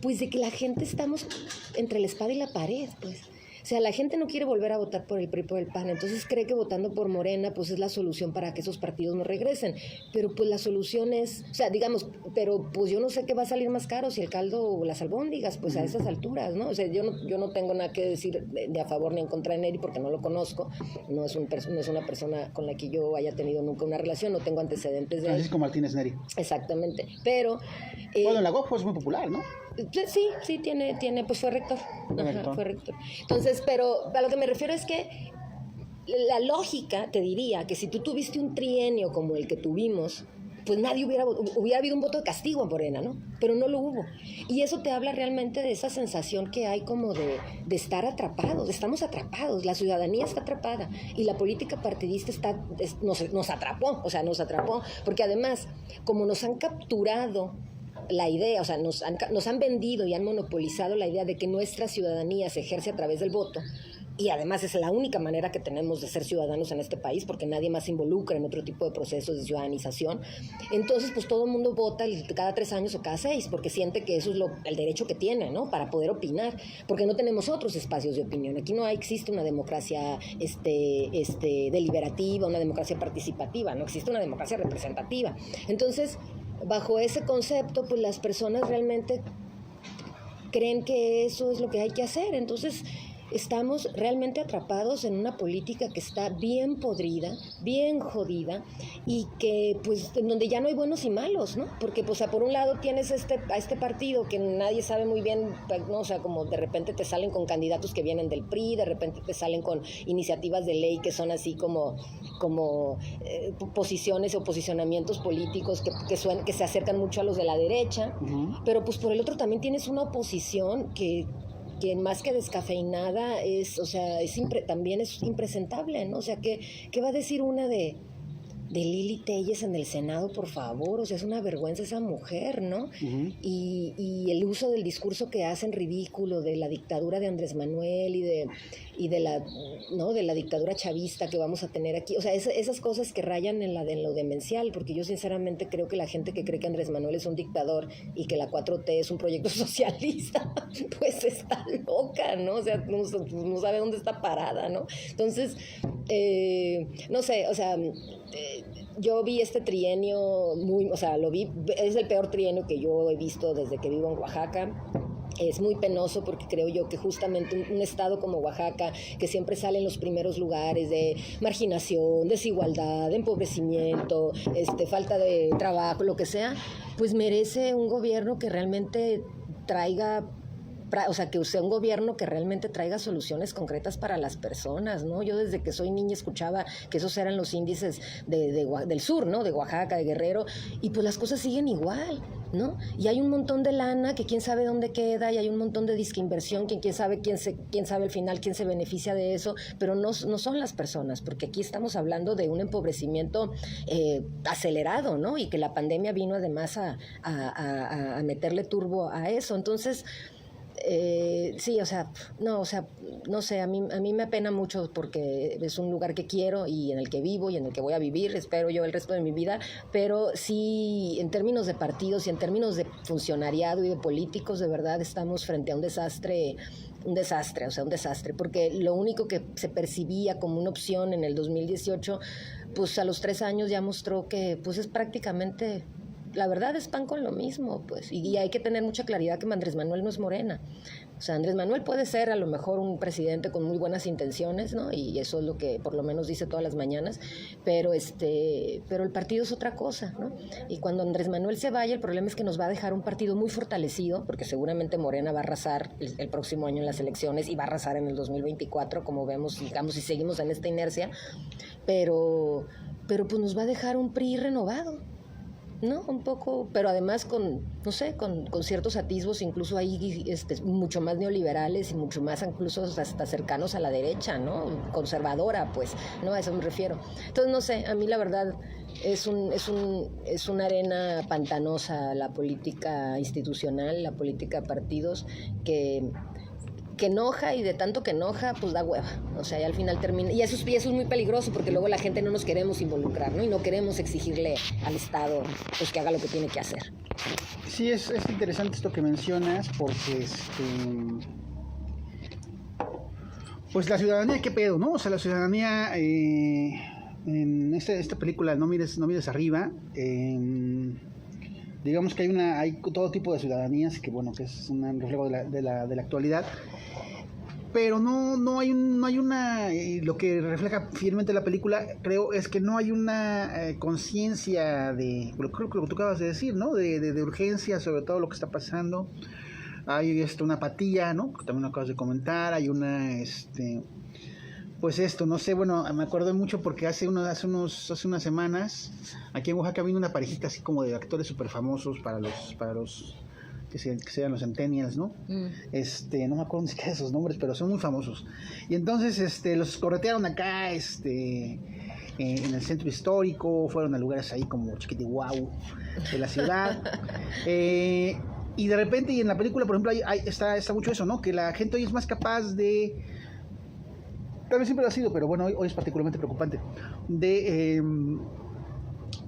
Pues de que la gente estamos entre la espada y la pared, pues. O sea, la gente no quiere volver a votar por el PRI, por el PAN, entonces cree que votando por Morena pues es la solución para que esos partidos no regresen. Pero pues la solución es, o sea, digamos, pero pues yo no sé qué va a salir más caro, si el caldo o las albóndigas, pues a esas alturas, ¿no? O sea, yo no tengo nada que decir de a favor ni en contra de Neri porque no lo conozco, no es una persona con la que yo haya tenido nunca una relación, no tengo antecedentes de Francisco Martínez Neri. Exactamente, pero... bueno, en la UAP es muy popular, ¿no? Sí, tiene, pues fue rector. Ajá, fue rector. Entonces, pero a lo que me refiero es que la lógica te diría que si tú tuviste un trienio como el que tuvimos, pues nadie hubiera habido un voto de castigo a Morena, ¿no? Pero no lo hubo. Y eso te habla realmente de esa sensación que hay como de estar atrapados, estamos atrapados, la ciudadanía está atrapada y la política partidista nos atrapó, porque además, como nos han capturado la idea, o sea, nos han vendido y han monopolizado la idea de que nuestra ciudadanía se ejerce a través del voto, y además es la única manera que tenemos de ser ciudadanos en este país, porque nadie más se involucra en otro tipo de procesos de ciudadanización. Entonces, pues todo el mundo vota cada 3 años o cada 6, porque siente que eso es el derecho que tiene, ¿no? Para poder opinar, porque no tenemos otros espacios de opinión. Aquí no existe una democracia deliberativa, una democracia participativa, no existe una democracia representativa. Entonces, bajo ese concepto, pues las personas realmente creen que eso es lo que hay que hacer. Entonces, estamos realmente atrapados en una política que está bien podrida, bien jodida, y que, pues, en donde ya no hay buenos y malos, ¿no? Porque, pues, por un lado tienes a este partido que nadie sabe muy bien, ¿no? O sea, como de repente te salen con candidatos que vienen del PRI, de repente te salen con iniciativas de ley que son así como posiciones o posicionamientos políticos que se acercan mucho a los de la derecha, pero pues por el otro también tienes una oposición que más que descafeinada también es impresentable, ¿no? O sea, ¿qué va a decir una de Lili Téllez en el Senado, por favor? O sea, es una vergüenza esa mujer, ¿no? Y el uso del discurso que hacen ridículo de la dictadura de Andrés Manuel y de la dictadura chavista que vamos a tener aquí. O sea, esas cosas que rayan en lo demencial, porque yo sinceramente creo que la gente que cree que Andrés Manuel es un dictador y que la 4T es un proyecto socialista, pues está loca, ¿no? O sea, no sabe dónde está parada, ¿no? Entonces, no sé, o sea... yo vi este trienio es el peor trienio que yo he visto desde que vivo en Oaxaca. Es muy penoso porque creo yo que justamente un estado como Oaxaca, que siempre sale en los primeros lugares de marginación, desigualdad, empobrecimiento, falta de trabajo, lo que sea, pues merece un gobierno que realmente que sea un gobierno que realmente traiga soluciones concretas para las personas, ¿no? Yo desde que soy niña escuchaba que esos eran los índices del sur, ¿no? De Oaxaca, de Guerrero, y pues las cosas siguen igual, ¿no? Y hay un montón de lana que quién sabe dónde queda, y hay un montón de disqueinversión, quién sabe al final quién se beneficia de eso, pero no son las personas, porque aquí estamos hablando de un empobrecimiento acelerado, ¿no? Y que la pandemia vino además a meterle turbo a eso. Entonces, sí, no sé, a mí me apena mucho porque es un lugar que quiero y en el que vivo y en el que voy a vivir, espero yo, el resto de mi vida, pero sí, en términos de partidos y en términos de funcionariado y de políticos, de verdad estamos frente a un desastre, porque lo único que se percibía como una opción en el 2018, pues a los 3 años ya mostró que pues es prácticamente... La verdad es pan con lo mismo, pues, y hay que tener mucha claridad que Andrés Manuel no es Morena. O sea, Andrés Manuel puede ser a lo mejor un presidente con muy buenas intenciones, ¿no? Y eso es lo que por lo menos dice todas las mañanas, pero el partido es otra cosa, ¿no? Y cuando Andrés Manuel se vaya, el problema es que nos va a dejar un partido muy fortalecido, porque seguramente Morena va a arrasar el próximo año en las elecciones y va a arrasar en el 2024, como vemos, digamos, si seguimos en esta inercia, pero pues nos va a dejar un PRI renovado, ¿no? Un poco, pero además con, no sé, con ciertos atisbos incluso ahí mucho más neoliberales y mucho más incluso hasta cercanos a la derecha, ¿no? Conservadora, pues, ¿no? A eso me refiero. Entonces, no sé, a mí la verdad es una arena pantanosa la política institucional, la política de partidos que enoja, y de tanto que enoja, pues da hueva. O sea, y al final termina. Y eso es muy peligroso, porque luego la gente no nos queremos involucrar, ¿no? Y no queremos exigirle al Estado pues que haga lo que tiene que hacer. Sí, es interesante esto que mencionas, porque pues la ciudadanía, ¿qué pedo, no? O sea, la ciudadanía en esta película No mires arriba, digamos que hay todo tipo de ciudadanías que, bueno, que es un reflejo de la actualidad, pero no hay una, lo que refleja fielmente la película, creo, es que no hay una conciencia de, creo que lo que tú acabas de decir, ¿no? De urgencia sobre todo lo que está pasando. Hay una apatía, ¿no? Que también lo acabas de comentar. Hay una, pues no sé, bueno, me acuerdo mucho porque hace unas semanas aquí en Oaxaca vino una parejita así como de actores súper famosos para los que sean los centennials, ¿no? No me acuerdo ni siquiera de esos nombres, pero son muy famosos. Y entonces los corretearon acá, en el centro histórico, fueron a lugares ahí como Chiquitihuau de la ciudad. Y de repente, y en la película, por ejemplo, está mucho eso, ¿no? Que la gente hoy es más capaz de, tal vez siempre lo ha sido, pero bueno, hoy es particularmente preocupante,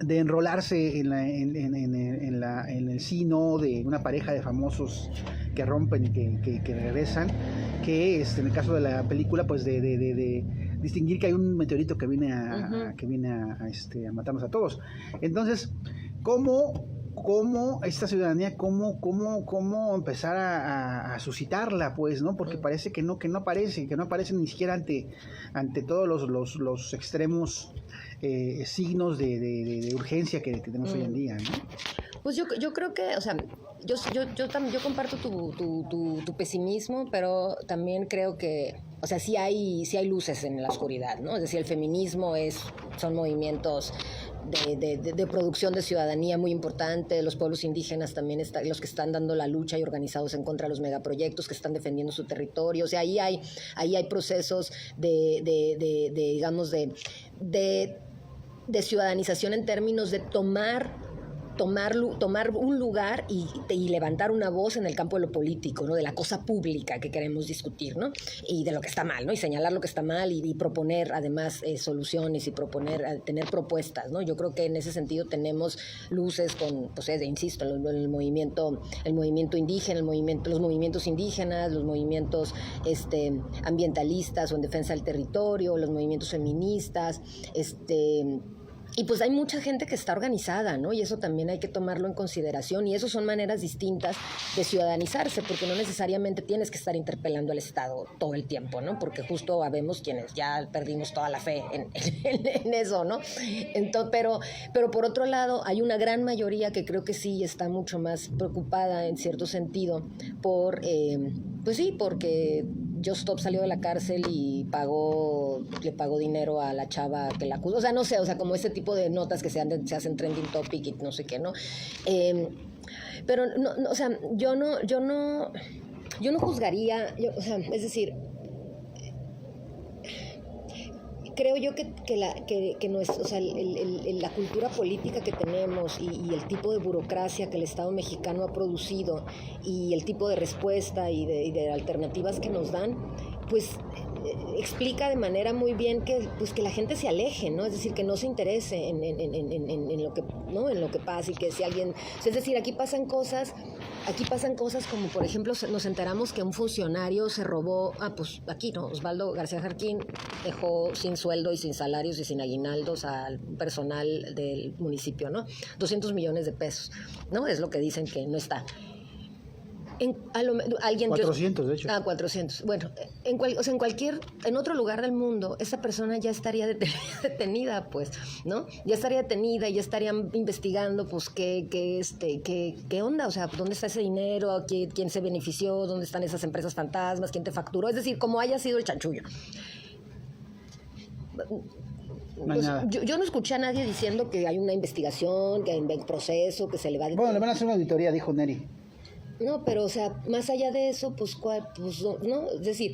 de enrolarse en el sino de una pareja de famosos que rompen y que regresan, que en el caso de la película, pues de distinguir que hay un meteorito que viene a matarnos a todos. Entonces, ¿cómo esta ciudadanía, cómo empezar a suscitarla, pues, ¿no? Porque parece que no aparece ni siquiera ante todos los extremos signos de urgencia que tenemos hoy en día, ¿no? Pues yo creo que, o sea, yo comparto tu pesimismo, pero también creo que, o sea, sí hay luces en la oscuridad, ¿no? Es decir, el feminismo son movimientos de producción de ciudadanía muy importante. Los pueblos indígenas también los que están dando la lucha y organizados en contra de los megaproyectos, que están defendiendo su territorio. O sea, ahí hay procesos digamos, de ciudadanización en términos de tomar un lugar y levantar una voz en el campo de lo político, ¿no? De la cosa pública que queremos discutir, ¿no? Y de lo que está mal, ¿no? Y señalar lo que está mal y proponer además soluciones y tener propuestas, ¿no? Yo creo que en ese sentido tenemos luces con, pues insisto, el movimiento indígena, los movimientos indígenas, los movimientos ambientalistas o en defensa del territorio, los movimientos feministas, y pues hay mucha gente que está organizada, ¿no? Y eso también hay que tomarlo en consideración. Y eso son maneras distintas de ciudadanizarse, porque no necesariamente tienes que estar interpelando al Estado todo el tiempo, ¿no? Porque justo habemos quienes ya perdimos toda la fe en eso, ¿no? Entonces, pero por otro lado, hay una gran mayoría que creo que sí está mucho más preocupada en cierto sentido pues sí, porque Just Stop salió de la cárcel y le pagó dinero a la chava que la acusó. O sea, no sé, como ese tipo de notas que se hacen trending topic y no sé qué, ¿no? Pero, no, o sea, yo no juzgaría, o sea, es decir, creo yo que no es, o sea, la cultura política que tenemos y el tipo de burocracia que el Estado mexicano ha producido y el tipo de respuesta y de alternativas que nos dan, pues explica de manera muy bien que la gente se aleje, ¿no? Es decir, que no se interese en lo que, ¿no? En lo que pasa, y que si alguien, es decir, aquí pasan cosas como, por ejemplo, nos enteramos que un funcionario se robó, pues aquí, ¿no? Osvaldo García Jarquín dejó sin sueldo y sin salarios y sin aguinaldos al personal del municipio, ¿no? 200 millones de pesos, ¿no? Es lo que dicen que no está. Alguien 400, de hecho. 400. Bueno, en otro lugar del mundo, esa persona ya estaría detenida, pues, ¿no? Ya estaría detenida y ya estarían investigando, pues, qué onda, o sea, dónde está ese dinero, quién se benefició, dónde están esas empresas fantasmas, quién te facturó, es decir, como haya sido el chanchullo. No hay nada. Yo no escuché a nadie diciendo que hay una investigación, que hay un proceso, que se le va a... Bueno, le van a hacer una auditoría, dijo Neri. No, pero, o sea, más allá de eso, pues no, es decir,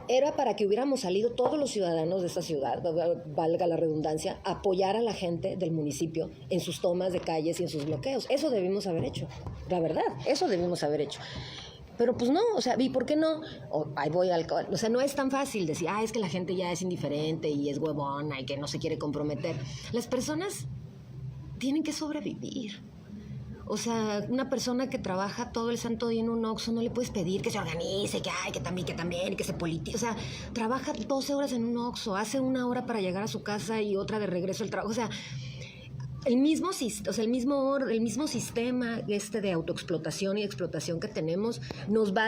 era para que hubiéramos salido todos los ciudadanos de esta ciudad, valga la redundancia, a apoyar a la gente del municipio en sus tomas de calles y en sus bloqueos. Eso debimos haber hecho, la verdad, eso debimos haber hecho. Pero pues no, o sea, ¿y por qué no? O sea, no es tan fácil decir, es que la gente ya es indiferente y es huevona y que no se quiere comprometer. Las personas tienen que sobrevivir. O sea, una persona que trabaja todo el santo día en un Oxxo no le puedes pedir que se organice, que también, que se politice. O sea, trabaja 12 horas en un Oxxo, hace 1 hora para llegar a su casa y otra de regreso al trabajo. O sea, el mismo sistema de autoexplotación y explotación que tenemos nos va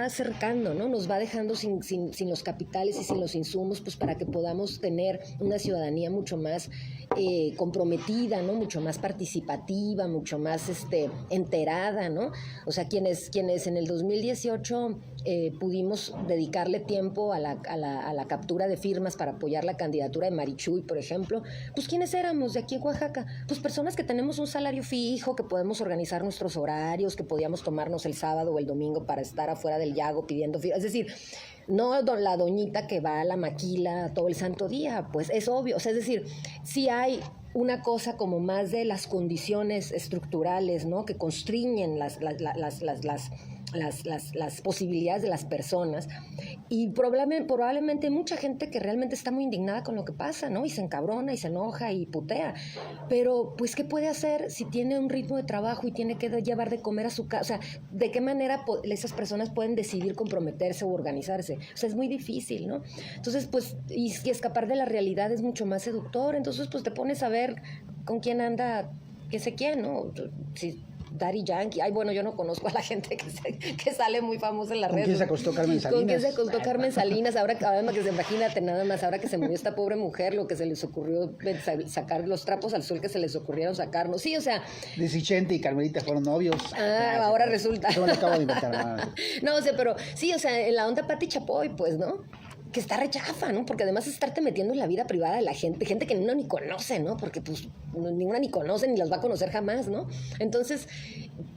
acercando, ¿no? Nos va dejando sin los capitales y sin los insumos, pues para que podamos tener una ciudadanía mucho más comprometida, ¿no? Mucho más participativa, mucho más enterada, ¿no? O sea, quienes en el 2018 pudimos dedicarle tiempo a la captura de firmas para apoyar la candidatura de Marichuy, por ejemplo, pues ¿quiénes éramos de aquí en Oaxaca? Pues personas que tenemos un salario fijo, que podemos organizar nuestros horarios, que podíamos tomarnos el sábado o el domingo para estar afuera del Yago pidiendo firmas. Es decir, no la doñita que va a la maquila todo el santo día, pues es obvio. O sea, es decir, sí hay una cosa como más de las condiciones estructurales, ¿no? Que constriñen las posibilidades de las personas, y probablemente hay mucha gente que realmente está muy indignada con lo que pasa, ¿no? Y se encabrona y se enoja y putea, pero pues ¿qué puede hacer si tiene un ritmo de trabajo y tiene que llevar de comer a su casa? O sea, ¿de qué manera esas personas pueden decidir comprometerse o organizarse? O sea, es muy difícil, ¿no? Entonces, pues, y escapar de la realidad es mucho más seductor. Entonces, pues te pones a ver con quién anda, qué sé quién, ¿no? Si Daddy Yankee. Bueno, yo no conozco a la gente que sale muy famosa en las redes. ¿Con quién se acostó Carmen Salinas? ¿Con quién se acostó Carmen Salinas? Ahora que imagínate nada más, ahora que se murió esta pobre mujer, lo que se les ocurrió sacar los trapos al sol que se les ocurrieron sacarnos. Sí, o sea... Luis Chente y Carmelita fueron novios. Ahora resulta. Yo me lo acabo de inventar. No, o sea, pero sí, o sea, en la onda Pati Chapoy, pues, ¿no? Que está rechafa, ¿no? Porque además es estarte metiendo en la vida privada de la gente que uno ni conoce, ¿no? Porque pues ninguna ni conoce ni las va a conocer jamás, ¿no? Entonces,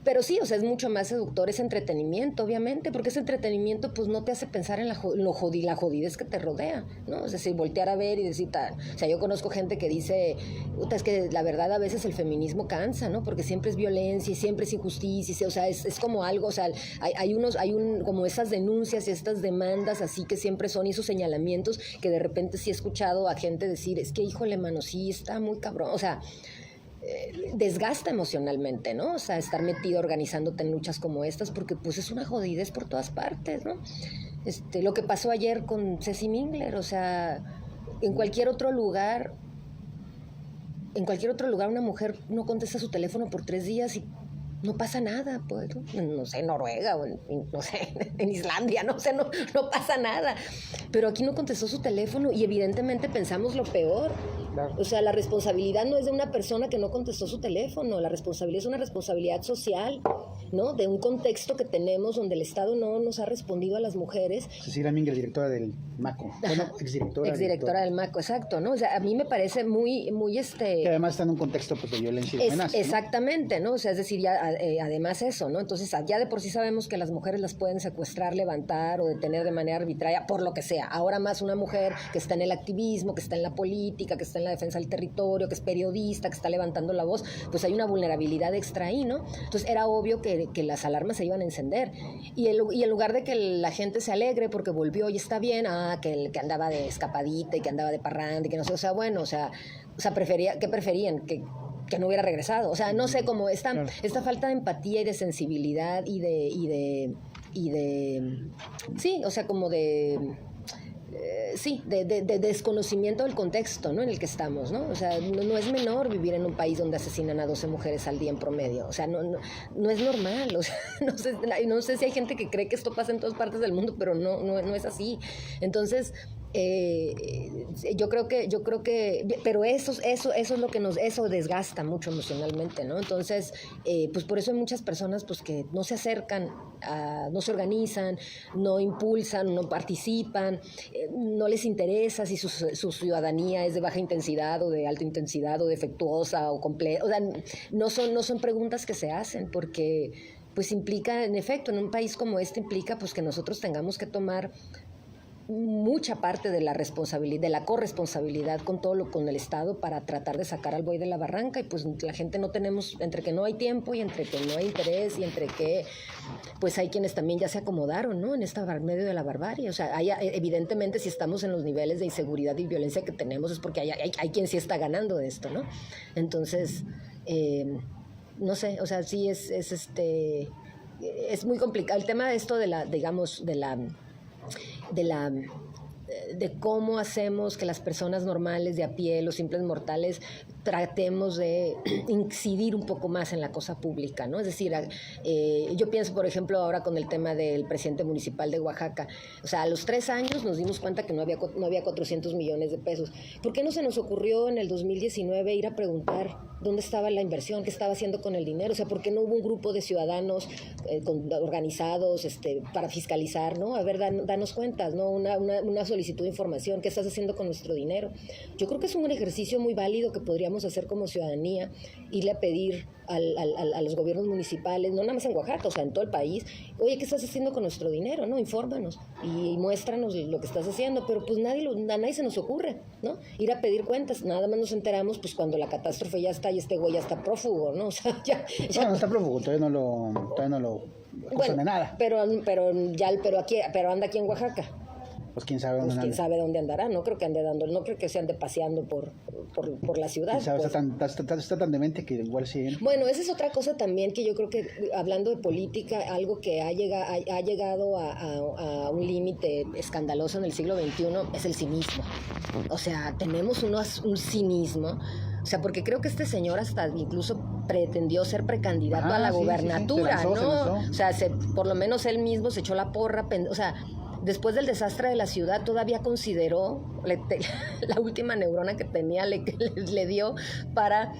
pero sí, o sea, es mucho más seductor, es entretenimiento, obviamente, porque ese entretenimiento pues no te hace pensar en la jodidez que te rodea, ¿no? Es decir, voltear a ver y decir, o sea, yo conozco gente que dice, puta, es que la verdad a veces el feminismo cansa, ¿no? Porque siempre es violencia y siempre es injusticia, o sea, es como algo, o sea, hay como esas denuncias y estas demandas así que siempre son, y esos señalamientos que de repente sí he escuchado a gente decir, es que híjole, mano, sí está muy cabrón, o sea, desgasta emocionalmente, ¿no? O sea, estar metido organizándote en luchas como estas, porque pues es una jodidez por todas partes, ¿no? Lo que pasó ayer con Ceci Mingler, o sea, en cualquier otro lugar una mujer no contesta su teléfono por 3 días y no pasa nada, pues, no sé, en Noruega o no sé, en Islandia, no sé, no pasa nada. Pero aquí no contestó su teléfono y evidentemente pensamos lo peor. Claro. O sea, la responsabilidad no es de una persona que no contestó su teléfono, la responsabilidad es una responsabilidad social, ¿no? De un contexto que tenemos donde el Estado no nos ha respondido a las mujeres. Cecilia Mingler, directora del MACO. Bueno, exdirectora del MACO, exacto, ¿no? O sea, a mí me parece muy Que además está en un contexto pues, de violencia y de amenaza, ¿no? Exactamente, ¿no? O sea, es decir, ya además eso, ¿no? Entonces, ya de por sí sabemos que las mujeres las pueden secuestrar, levantar o detener de manera arbitraria, por lo que sea. Ahora más una mujer que está en el activismo, que está en la política, que está en la defensa del territorio, que es periodista, que está levantando la voz, pues hay una vulnerabilidad extra ahí, ¿no? Entonces era obvio que las alarmas se iban a encender. Y en lugar de que la gente se alegre porque volvió y está bien, que andaba de escapadita y que andaba de parranda y que no sé, o sea, bueno, o sea, ¿qué preferían? Que no hubiera regresado. O sea, no sé, como esta falta de empatía y de sensibilidad y de sí, o sea, como de sí, de desconocimiento del contexto, ¿no?, en el que estamos, ¿no? O sea, no es menor vivir en un país donde asesinan a 12 mujeres al día en promedio. O sea, no es normal. O sea, no sé si hay gente que cree que esto pasa en todas partes del mundo, pero no es así. Entonces, yo creo que, pero eso es lo que eso desgasta mucho emocionalmente, ¿no? Entonces, pues por eso hay muchas personas pues que no se acercan, no se organizan, no impulsan, no participan, no les interesa si su ciudadanía es de baja intensidad o de alta intensidad o defectuosa o completa. O sea, no son preguntas que se hacen porque pues implica, en efecto, en un país como este implica pues que nosotros tengamos que tomar mucha parte de la responsabilidad, de la corresponsabilidad con el Estado para tratar de sacar al buey de la barranca, y pues la gente no tenemos, entre que no hay tiempo y entre que no hay interés y entre que pues hay quienes también ya se acomodaron, ¿no?, en medio de la barbarie. O sea, evidentemente si estamos en los niveles de inseguridad y violencia que tenemos es porque hay quien sí está ganando de esto, ¿no? Entonces, no sé, o sea, sí es muy complicado el tema de esto de cómo hacemos que las personas normales de a pie, los simples mortales, tratemos de incidir un poco más en la cosa pública, ¿no? Es decir, yo pienso, por ejemplo, ahora con el tema del presidente municipal de Oaxaca. O sea, a los 3 años nos dimos cuenta que no había 400 millones de pesos. ¿Por qué no se nos ocurrió en el 2019 ir a preguntar dónde estaba la inversión, qué estaba haciendo con el dinero? O sea, ¿por qué no hubo un grupo de ciudadanos organizados para fiscalizar, ¿no? A ver, danos cuentas, ¿no? Una solicitud de información, ¿qué estás haciendo con nuestro dinero? Yo creo que es un ejercicio muy válido que podríamos hacer como ciudadanía, irle a pedir a los gobiernos municipales, no nada más en Oaxaca, o sea, en todo el país: oye, ¿qué estás haciendo con nuestro dinero? ¿No? Infórmanos y muéstranos lo que estás haciendo. Pero pues a nadie se nos ocurre, ¿no?, ir a pedir cuentas. Nada más nos enteramos pues cuando la catástrofe ya está y este güey ya está prófugo, ¿no? O sea, ya no está prófugo, todavía no lo bueno, nada. Pero anda aquí en Oaxaca. Pues quién sabe dónde quién sabe dónde andará. No creo que se ande paseando por la ciudad. ¿Quién sabe? Pues. Está tan demente que igual sí. Bueno, esa es otra cosa también que yo creo que, hablando de política, algo que ha llegado a un límite escandaloso en el siglo XXI es el cinismo. O sea, tenemos un cinismo. O sea, porque creo que este señor hasta incluso pretendió ser precandidato a la gobernatura, sí. Se lanzó. O sea, por lo menos él mismo se echó la porra, o sea, después del desastre de la ciudad todavía consideró, la última neurona que tenía le dio para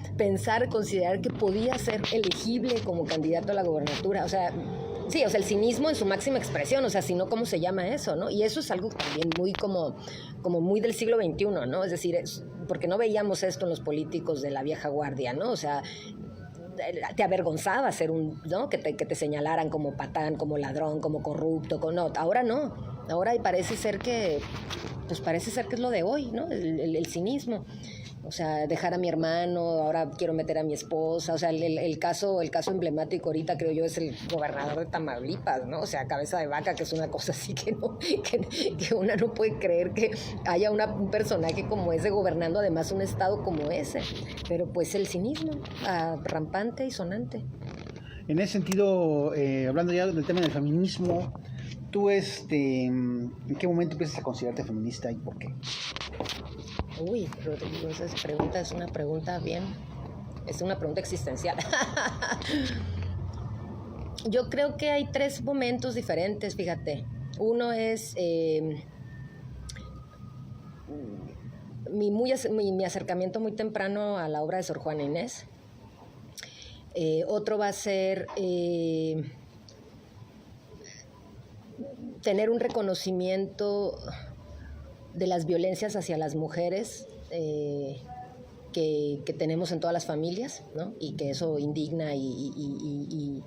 considerar que podía ser elegible como candidato a la gobernatura. O sea, sí, o sea, el cinismo en su máxima expresión, o sea, si no, ¿cómo se llama eso, no? Y eso es algo también muy como muy del siglo XXI, ¿no? Es decir, porque no veíamos esto en los políticos de la vieja guardia, ¿no? O sea, te avergonzaba ser ¿no? Que te señalaran como patán, como ladrón, como corrupto, no, ahora no. Ahora parece ser que es lo de hoy, ¿no? El cinismo. O sea, dejar a mi hermano, ahora quiero meter a mi esposa. O sea, el caso emblemático ahorita, creo yo, es el gobernador de Tamaulipas, ¿no? O sea, cabeza de vaca, que es una cosa así que una no puede creer que haya un personaje como ese gobernando además un estado como ese. Pero pues el cinismo, rampante y sonante. En ese sentido, hablando ya del tema del feminismo, ¿tú en qué momento empiezas a considerarte feminista y por qué? Uy, Rodrigo, esa pregunta es una pregunta existencial. Yo creo que hay 3 momentos diferentes, fíjate. Uno es mi acercamiento muy temprano a la obra de Sor Juana Inés. Otro va a ser tener un reconocimiento de las violencias hacia las mujeres que tenemos en todas las familias, ¿no? Y que eso indigna y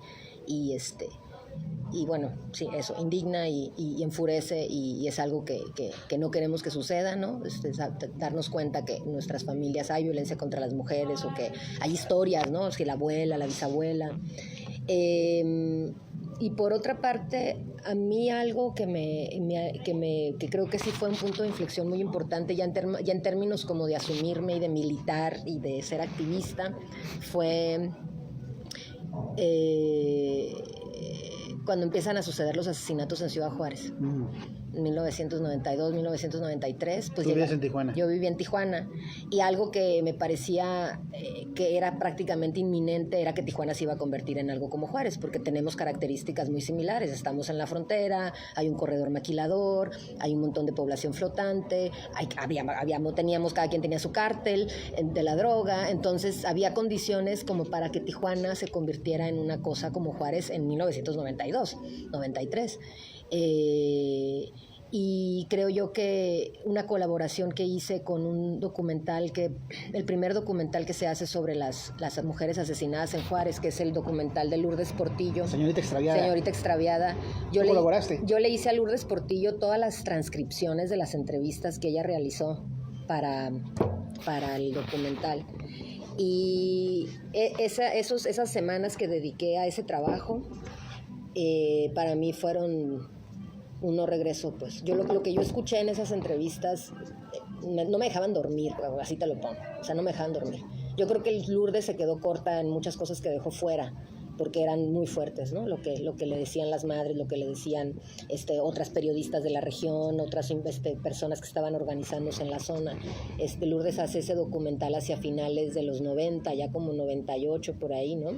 bueno, sí, eso indigna y enfurece, y es algo que no queremos que suceda, ¿no? Darnos cuenta que en nuestras familias hay violencia contra las mujeres, o que hay historias, ¿no? Es que la abuela, la bisabuela. Y por otra parte, a mí algo que creo que sí fue un punto de inflexión muy importante, ya en términos como de asumirme y de militar y de ser activista, fue cuando empiezan a suceder los asesinatos en Ciudad Juárez. 1992, 1993. Pues ¿Tú vivías en Tijuana? Yo vivía en Tijuana, y algo que me parecía que era prácticamente inminente era que Tijuana se iba a convertir en algo como Juárez, porque tenemos características muy similares. Estamos en la frontera, hay un corredor maquilador, hay un montón de población flotante, teníamos, cada quien tenía su cártel de la droga, entonces había condiciones como para que Tijuana se convirtiera en una cosa como Juárez en 1992, 93. Y creo yo que una colaboración que hice con un documental, el primer documental que se hace sobre las mujeres asesinadas en Juárez, que es el documental de Lourdes Portillo. Señorita Extraviada. ¿Tú colaboraste? Yo le hice a Lourdes Portillo todas las transcripciones de las entrevistas que ella realizó para el documental. Y esas semanas que dediqué a ese trabajo, para mí fueron un no regreso, pues. Lo que yo escuché en esas entrevistas no me dejaban dormir, así te lo pongo. O sea, no me dejaban dormir. Yo creo que Lourdes se quedó corta en muchas cosas que dejó fuera, porque eran muy fuertes, ¿no? Lo que le decían las madres, lo que le decían otras periodistas de la región, otras personas que estaban organizándose en la zona. Lourdes hace ese documental hacia finales de los 90, ya como 98 por ahí, ¿no?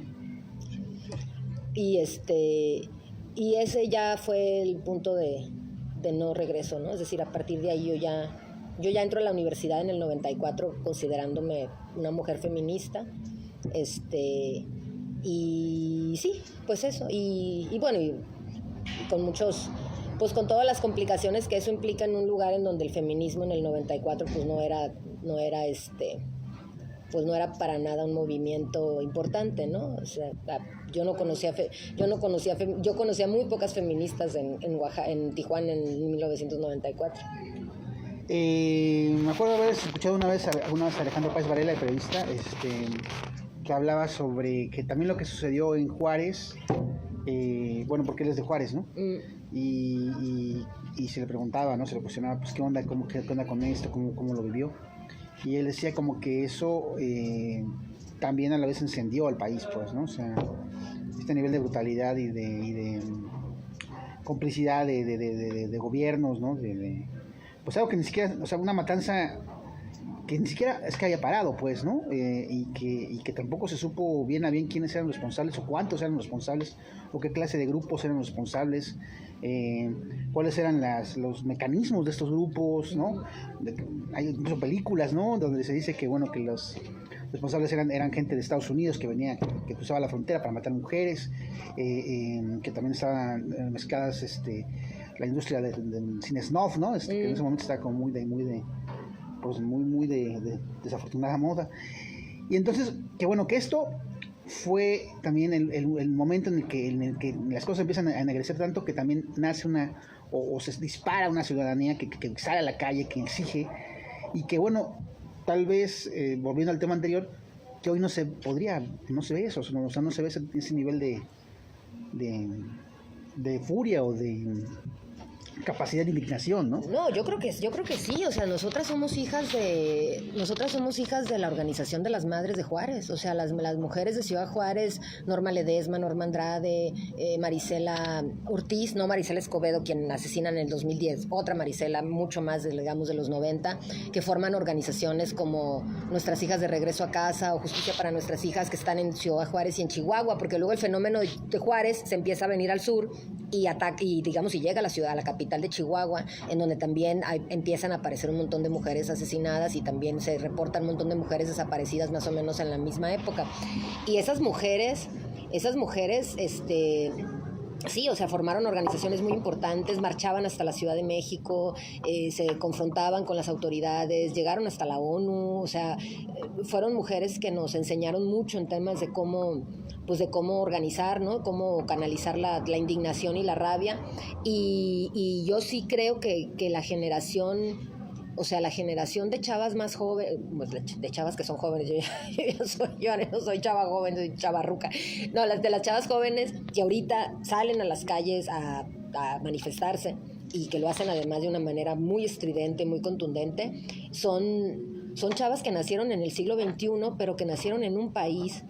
Y ese ya fue el punto de no regreso, ¿no? Es decir, a partir de ahí yo ya entro a la universidad en el 94 considerándome una mujer feminista, y sí, pues eso, y bueno, y con muchos, pues con todas las complicaciones que eso implica en un lugar en donde el feminismo en el 94 pues no era pues no era para nada un movimiento importante, ¿no? O sea, yo conocía muy pocas feministas en Tijuana en 1994. Me acuerdo haber escuchado alguna vez a Alejandro Páez Varela, el periodista, que hablaba sobre que también lo que sucedió en Juárez, bueno, porque él es de Juárez, ¿no? Y se le preguntaba, ¿no? Se le cuestionaba, pues, ¿qué onda con esto? ¿Cómo lo vivió? Y él decía como que eso también a la vez encendió al país, pues, ¿no? O sea, este nivel de brutalidad y de complicidad de gobiernos, ¿no? Pues algo que ni siquiera, o sea, una matanza que ni siquiera es que haya parado, pues, ¿no? Y que tampoco se supo bien a bien quiénes eran responsables o cuántos eran responsables o qué clase de grupos eran responsables, cuáles eran los mecanismos de estos grupos, ¿no? Hay incluso películas, ¿no? Donde se dice que, bueno, que los responsables eran gente de Estados Unidos que cruzaba la frontera para matar mujeres, que también estaban mezcladas la industria del cine snuff, ¿no? Que en ese momento estaba como muy de desafortunada moda. Y entonces, que bueno, que esto fue también el momento en el que las cosas empiezan a ennegrecer tanto que también nace o se dispara una ciudadanía que sale a la calle, que exige, y que bueno, tal vez, volviendo al tema anterior, que hoy no se ve eso, o sea, no se ve ese nivel de furia o de capacidad de indignación, ¿no? No, yo creo que sí, o sea, nosotras somos hijas de la Organización de las Madres de Juárez, o sea, las mujeres de Ciudad Juárez, Norma Ledesma, Norma Andrade, Marisela Ortiz, no Marisela Escobedo, quien asesina en el 2010, otra Marisela, mucho más, digamos, de los 90, que forman organizaciones como Nuestras Hijas de Regreso a Casa o Justicia para Nuestras Hijas, que están en Ciudad Juárez y en Chihuahua, porque luego el fenómeno de Juárez se empieza a venir al sur y llega a la ciudad, a la capital de Chihuahua, en donde también empiezan a aparecer un montón de mujeres asesinadas y también se reportan un montón de mujeres desaparecidas más o menos en la misma época. Y esas mujeres, sí, o sea, formaron organizaciones muy importantes, marchaban hasta la Ciudad de México, se confrontaban con las autoridades, llegaron hasta la ONU, o sea, fueron mujeres que nos enseñaron mucho en temas de cómo organizar, ¿no? Cómo canalizar la indignación y la rabia. Y yo sí creo que la generación... O sea, la generación de chavas más jóvenes, pues de chavas que son jóvenes, yo no soy chava joven, soy chava ruca. No, de las chavas jóvenes que ahorita salen a las calles a manifestarse y que lo hacen además de una manera muy estridente, muy contundente, son chavas que nacieron en el siglo XXI, pero que nacieron en un país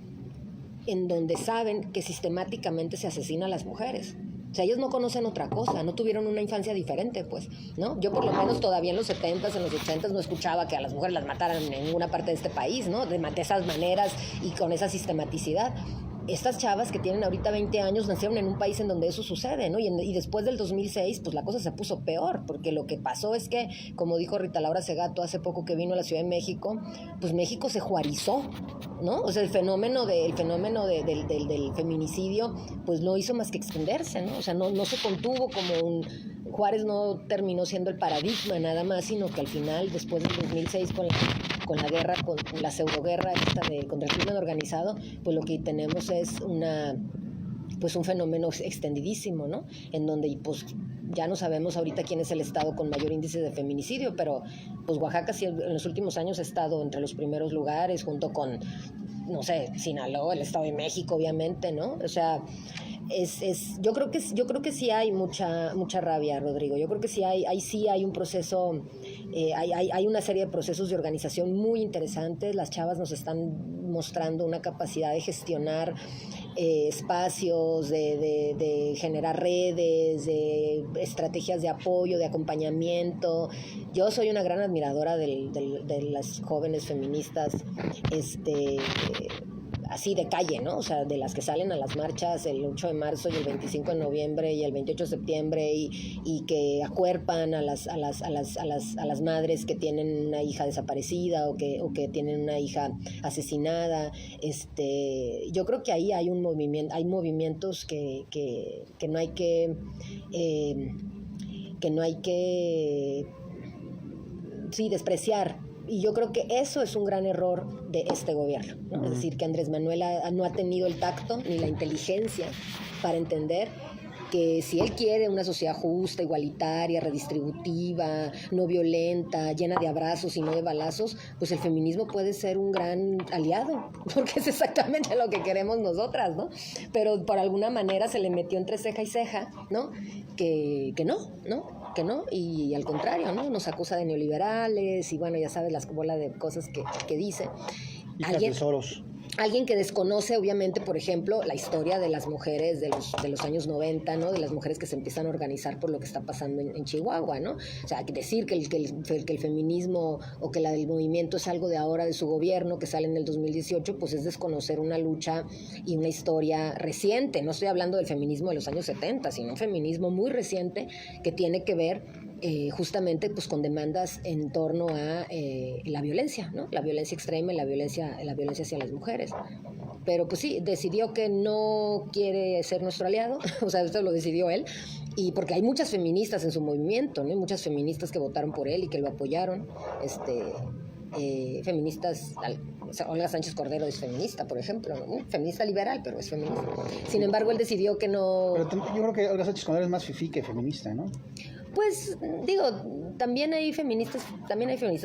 en donde saben que sistemáticamente se asesina a las mujeres. O sea, ellos no conocen otra cosa, no tuvieron una infancia diferente, pues, ¿no? Yo por lo menos todavía en los 70s, en los 80s no escuchaba que a las mujeres las mataran en ninguna parte de este país, ¿no? De esas maneras y con esa sistematicidad. Estas chavas que tienen ahorita 20 años nacieron en un país en donde eso sucede, ¿no? Y después del 2006, pues la cosa se puso peor, porque lo que pasó es que, como dijo Rita Laura Segato hace poco que vino a la Ciudad de México, pues México se juarizó, ¿no? O sea, el fenómeno del feminicidio, pues no hizo más que extenderse, ¿no? O sea, no se contuvo como un... Juárez no terminó siendo el paradigma nada más, sino que al final, después del 2006, con la guerra, con la pseudoguerra contra el crimen organizado, pues lo que tenemos es un fenómeno extendidísimo, ¿no? En donde pues ya no sabemos ahorita quién es el estado con mayor índice de feminicidio, pero pues Oaxaca sí en los últimos años ha estado entre los primeros lugares, junto con, no sé, Sinaloa, el Estado de México, obviamente, ¿no? O sea, yo creo que sí hay mucha rabia, Rodrigo. Yo creo que sí hay un proceso, hay una serie de procesos de organización muy interesantes. Las chavas nos están mostrando una capacidad de gestionar espacios, de generar redes, de estrategias de apoyo, de acompañamiento. Yo soy una gran admiradora de las jóvenes feministas, así de calle, ¿no? O sea, de las que salen a las marchas el 8 de marzo y el 25 de noviembre y el 28 de septiembre y que acuerpan a las madres que tienen una hija desaparecida o que tienen una hija asesinada. Yo creo que ahí hay hay movimientos que no hay que despreciar. Y yo creo que eso es un gran error de este gobierno, ¿no? Es decir, que Andrés Manuel no ha tenido el tacto ni la inteligencia para entender que si él quiere una sociedad justa, igualitaria, redistributiva, no violenta, llena de abrazos y no de balazos, pues el feminismo puede ser un gran aliado, porque es exactamente lo que queremos nosotras, ¿no? Pero por alguna manera se le metió entre ceja y ceja, ¿no? Que no, y al contrario, ¿no? Nos acusa de neoliberales y bueno, ya sabes las bolas de cosas que dice. Alguien que desconoce, obviamente, por ejemplo, la historia de las mujeres de los años 90, ¿no? De las mujeres que se empiezan a organizar por lo que está pasando en Chihuahua, ¿no? O sea, decir que el feminismo o que el movimiento es algo de ahora, de su gobierno, que sale en el 2018, pues es desconocer una lucha y una historia reciente. No estoy hablando del feminismo de los años 70, sino un feminismo muy reciente que tiene que ver justamente pues con demandas en torno a la violencia, ¿no? La violencia extrema y la violencia hacia las mujeres. Pero pues sí, decidió que no quiere ser nuestro aliado, o sea, esto lo decidió él, y porque hay muchas feministas en su movimiento, ¿no? Hay muchas feministas que votaron por él y que lo apoyaron, feministas, o sea, Olga Sánchez Cordero es feminista, por ejemplo, ¿no? Feminista liberal, pero es feminista. Sin embargo, él decidió que no... Pero yo creo que Olga Sánchez Cordero es más fifí que feminista, ¿no? Pues, digo, también hay feministas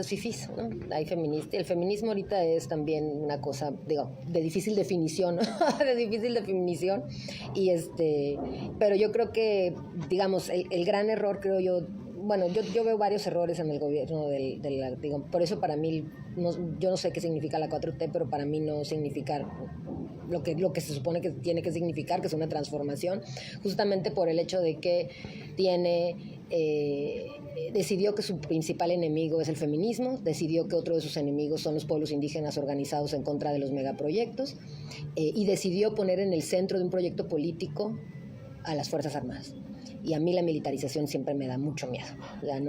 fifís, ¿no? El feminismo ahorita es también una cosa, digo, de difícil definición, ¿no? De difícil definición. Y pero yo creo que, digamos, el gran error, creo yo, bueno, yo veo varios errores en el gobierno digo, por eso para mí, yo no sé qué significa la 4T, pero para mí no significa lo que se supone que tiene que significar, que es una transformación, justamente por el hecho de que decidió que su principal enemigo es el feminismo, decidió que otro de sus enemigos son los pueblos indígenas organizados en contra de los megaproyectos, y decidió poner en el centro de un proyecto político a las Fuerzas Armadas. Y a mí la militarización siempre me da mucho miedo. O sea, en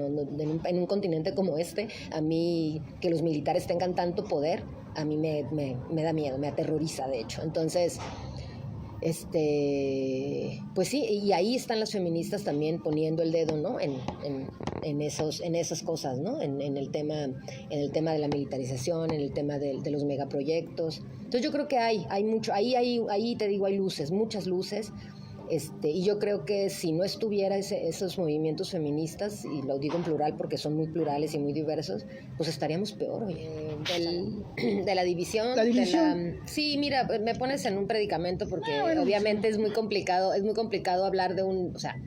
un continente como este, a mí que los militares tengan tanto poder, a mí me da miedo, me aterroriza, de hecho. Entonces, pues sí, y ahí están las feministas también poniendo el dedo, ¿no? En esas cosas, ¿no? En el tema de la militarización, en el tema de los megaproyectos. Entonces yo creo que hay mucho, ahí te digo, hay luces, muchas luces. Y yo creo que si no estuviera esos movimientos feministas, y lo digo en plural porque son muy plurales y muy diversos, pues estaríamos peor, oye. De la división. ¿La división? Sí, mira, me pones en un predicamento porque obviamente es muy complicado hablar de o sea,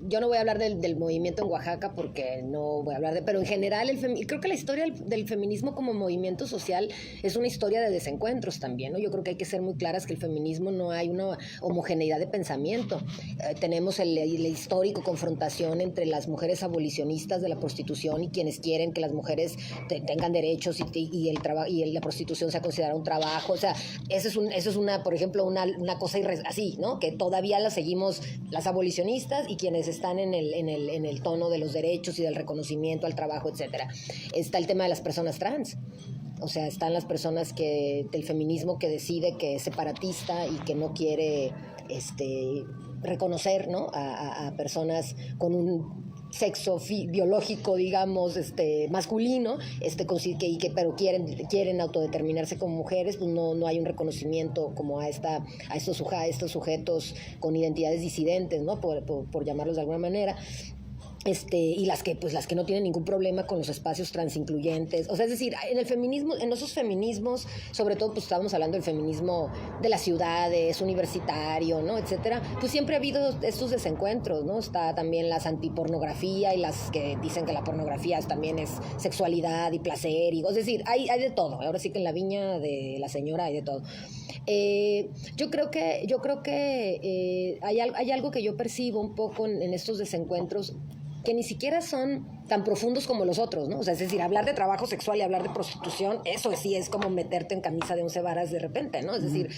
yo no voy a hablar del movimiento en Oaxaca porque no voy a hablar pero en general creo que la historia del feminismo como movimiento social es una historia de desencuentros también, ¿no? Yo creo que hay que ser muy claras que el feminismo no hay una homogeneidad de pensamiento. Tenemos el histórico confrontación entre las mujeres abolicionistas de la prostitución y quienes quieren que las mujeres tengan derechos y la prostitución sea considerada un trabajo. O sea, eso es una, por ejemplo, una cosa así, ¿no? Que todavía la seguimos las abolicionistas y quienes están en el tono de los derechos y del reconocimiento al trabajo, etcétera. Está el tema de las personas trans. O sea, están las personas del feminismo que decide que es separatista y que no quiere reconocer, ¿no? a personas con un sexo biológico, digamos, masculino, pero quieren autodeterminarse como mujeres, pues no hay un reconocimiento como a estos sujetos con identidades disidentes, ¿no? Por llamarlos de alguna manera. Y las que no tienen ningún problema con los espacios transincluyentes. O sea, es decir, en el feminismo, en esos feminismos, sobre todo, pues estábamos hablando del feminismo de las ciudades, universitario, ¿no? Etcétera, pues siempre ha habido estos desencuentros, ¿no? Está también las antipornografía y las que dicen que la pornografía también es sexualidad y placer, es decir, hay de todo. Ahora sí que en la viña de la señora hay de todo. Yo creo que hay algo que yo percibo un poco en estos desencuentros que ni siquiera son tan profundos como los otros, ¿no? O sea, es decir, hablar de trabajo sexual y hablar de prostitución, eso sí es como meterte en camisa de 11 varas de repente, ¿no? Es decir,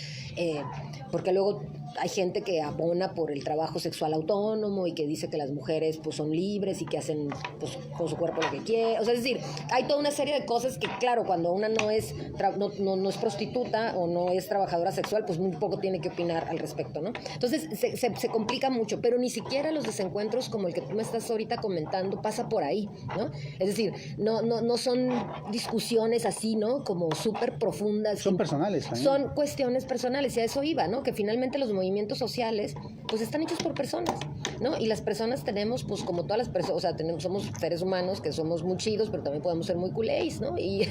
porque luego hay gente que abona por el trabajo sexual autónomo y que dice que las mujeres pues son libres y que hacen pues con su cuerpo lo que quieren. O sea, es decir, hay toda una serie de cosas que, claro, cuando una no es prostituta o no es trabajadora sexual, pues muy poco tiene que opinar al respecto, ¿no? Entonces se complica mucho, pero ni siquiera los desencuentros como el que tú me estás ahorita comentando pasa por ahí, ¿no? Es decir, no son discusiones así, ¿no? Como súper profundas. Son personales también. Son cuestiones personales y a eso iba, ¿no? Que finalmente los movimientos sociales pues están hechos por personas, ¿no? Y las personas tenemos, pues como todas las personas, o sea, somos seres humanos que somos muy chidos, pero también podemos ser muy culés, ¿no? Y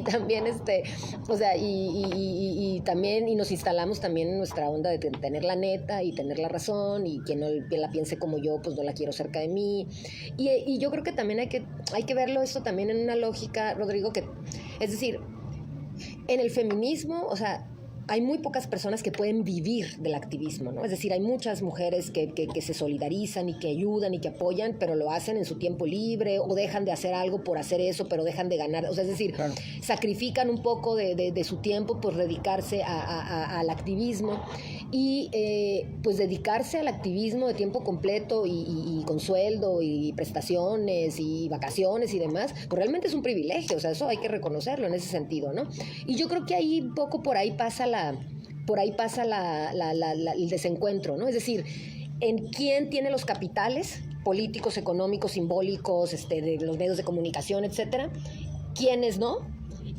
también, o sea, y también, y nos instalamos también en nuestra onda de tener la neta y tener la razón, y quien no la piense como yo, pues no la quiero cerca de mí. Y yo creo que también hay que verlo esto también en una lógica, Rodrigo, es decir, en el feminismo, o sea, hay muy pocas personas que pueden vivir del activismo, ¿no? Es decir, hay muchas mujeres que se solidarizan y que ayudan y que apoyan, pero lo hacen en su tiempo libre o dejan de hacer algo por hacer eso, pero dejan de ganar. O sea, es decir, claro, sacrifican un poco de su tiempo por dedicarse al activismo y pues dedicarse al activismo de tiempo completo y con sueldo y prestaciones y vacaciones y demás, pues realmente es un privilegio. O sea, eso hay que reconocerlo en ese sentido, ¿no? Y yo creo que ahí un poco por ahí pasa el desencuentro, ¿no? Es decir, en quién tiene los capitales políticos, económicos, simbólicos, de los medios de comunicación, etcétera, quiénes no,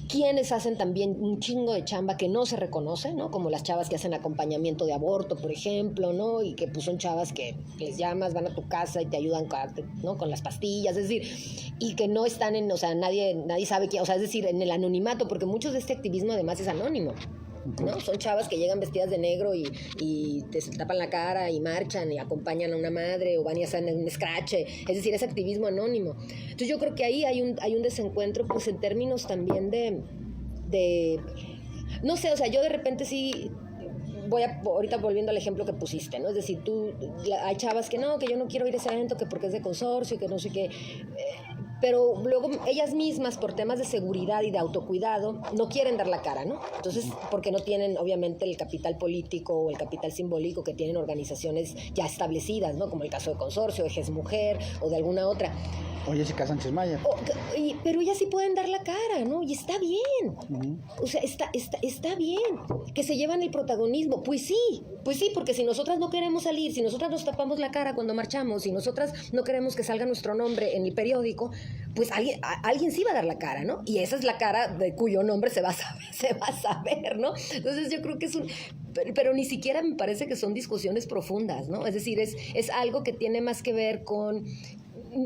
quienes hacen también un chingo de chamba que no se reconoce, ¿no? Como las chavas que hacen acompañamiento de aborto, por ejemplo, ¿no? Y que pues son chavas que les llamas, van a tu casa y te ayudan, ¿no? Con las pastillas, es decir, y que no están o sea, nadie sabe quién, o sea, es decir, en el anonimato, porque mucho de este activismo además es anónimo, ¿no? Son chavas que llegan vestidas de negro y te tapan la cara y marchan y acompañan a una madre o van y hacen un scratch, es decir, es activismo anónimo. Entonces yo creo que ahí hay un desencuentro pues en términos también de no sé, o sea, yo de repente sí ahorita volviendo al ejemplo que pusiste, ¿no? Es decir, hay chavas que yo no quiero ir a ese evento que porque es de consorcio, que no sé qué, pero luego ellas mismas por temas de seguridad y de autocuidado no quieren dar la cara, ¿no? Entonces, porque no tienen obviamente el capital político o el capital simbólico que tienen organizaciones ya establecidas, ¿no? Como el caso de Consorcio, Ejes Mujer o de alguna otra. O Jessica Sánchez Maya. Pero ellas sí pueden dar la cara, ¿no? Y está bien. O sea, está bien que se llevan el protagonismo. Pues sí, porque si nosotras no queremos salir, si nosotras nos tapamos la cara cuando marchamos, si nosotras no queremos que salga nuestro nombre en el periódico, pues alguien sí va a dar la cara, ¿no? Y esa es la cara de cuyo nombre se va a saber, ¿no? Entonces yo creo que pero ni siquiera me parece que son discusiones profundas, ¿no? Es decir, es algo que tiene más que ver con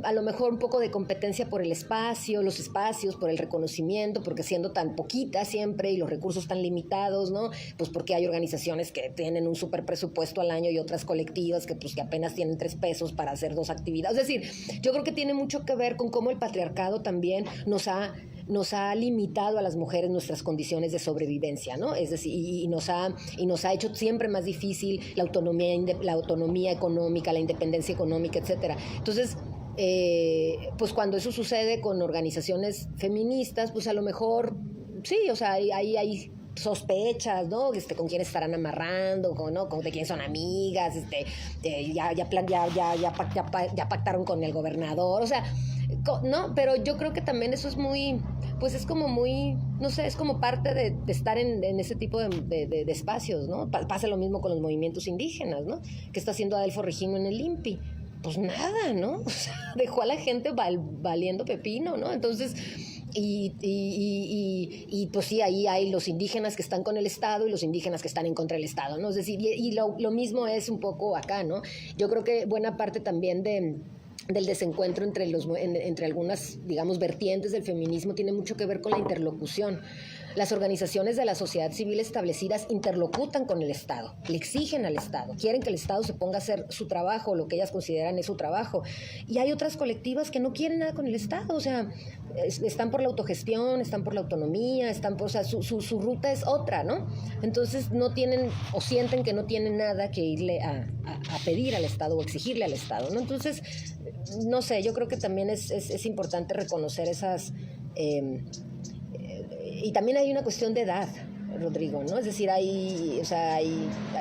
a lo mejor un poco de competencia por el espacio, los espacios, por el reconocimiento, porque siendo tan poquitas siempre y los recursos tan limitados, ¿no? Pues porque hay organizaciones que tienen un súper presupuesto al año y otras colectivas que pues que apenas tienen 3 pesos para hacer 2 actividades. Es decir, yo creo que tiene mucho que ver con cómo el patriarcado también nos ha limitado a las mujeres nuestras condiciones de sobrevivencia, ¿no? Es decir, y nos ha hecho siempre más difícil la autonomía económica, la independencia económica, etcétera. Entonces, pues cuando eso sucede con organizaciones feministas, pues a lo mejor, sí, o sea, hay sospechas, ¿no? Con quién estarán amarrando, ¿no? De quién son amigas, ya pactaron con el gobernador, o sea, ¿no? Pero yo creo que también eso es muy, pues es como muy, no sé, es como parte de estar en ese tipo de espacios, ¿no? Pasa lo mismo con los movimientos indígenas, ¿no? ¿Qué está haciendo Adelfo Regino en el INPI? Pues nada, ¿no? O sea, dejó a la gente valiendo pepino, ¿no? Entonces, y pues sí, ahí hay los indígenas que están con el Estado y los indígenas que están en contra del Estado, ¿no? Es decir, lo mismo es un poco acá, ¿no? Yo creo que buena parte también del desencuentro entre algunas, digamos, vertientes del feminismo tiene mucho que ver con la interlocución. Las organizaciones de la sociedad civil establecidas interlocutan con el Estado, le exigen al Estado, quieren que el Estado se ponga a hacer su trabajo, lo que ellas consideran es su trabajo. Y hay otras colectivas que no quieren nada con el Estado, o sea, están por la autogestión, están por la autonomía, o sea, su ruta es otra, ¿no? Entonces no tienen o sienten que no tienen nada que irle a pedir al Estado o exigirle al Estado, ¿no? Entonces, no sé, yo creo que también es importante reconocer esas... y también hay una cuestión de edad, Rodrigo, ¿no? Es decir,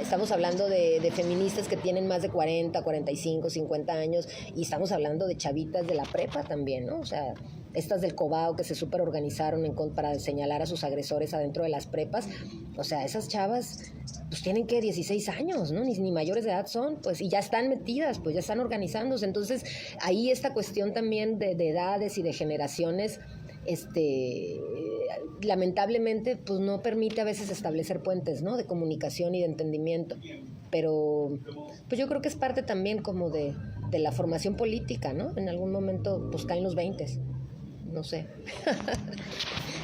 estamos hablando de feministas que tienen más de 40, 45, 50 años y estamos hablando de chavitas de la prepa también, ¿no? O sea, estas del Cobao que se superorganizaron para señalar a sus agresores adentro de las prepas. O sea, esas chavas pues tienen que 16 años, ¿no? Ni mayores de edad son, pues, y ya están metidas, pues ya están organizándose. Entonces, ahí esta cuestión también de edades y de generaciones, lamentablemente pues no permite a veces establecer puentes, ¿no? De comunicación y de entendimiento, pero pues yo creo que es parte también como de la formación política, ¿no? En algún momento pues caen los 20, no sé.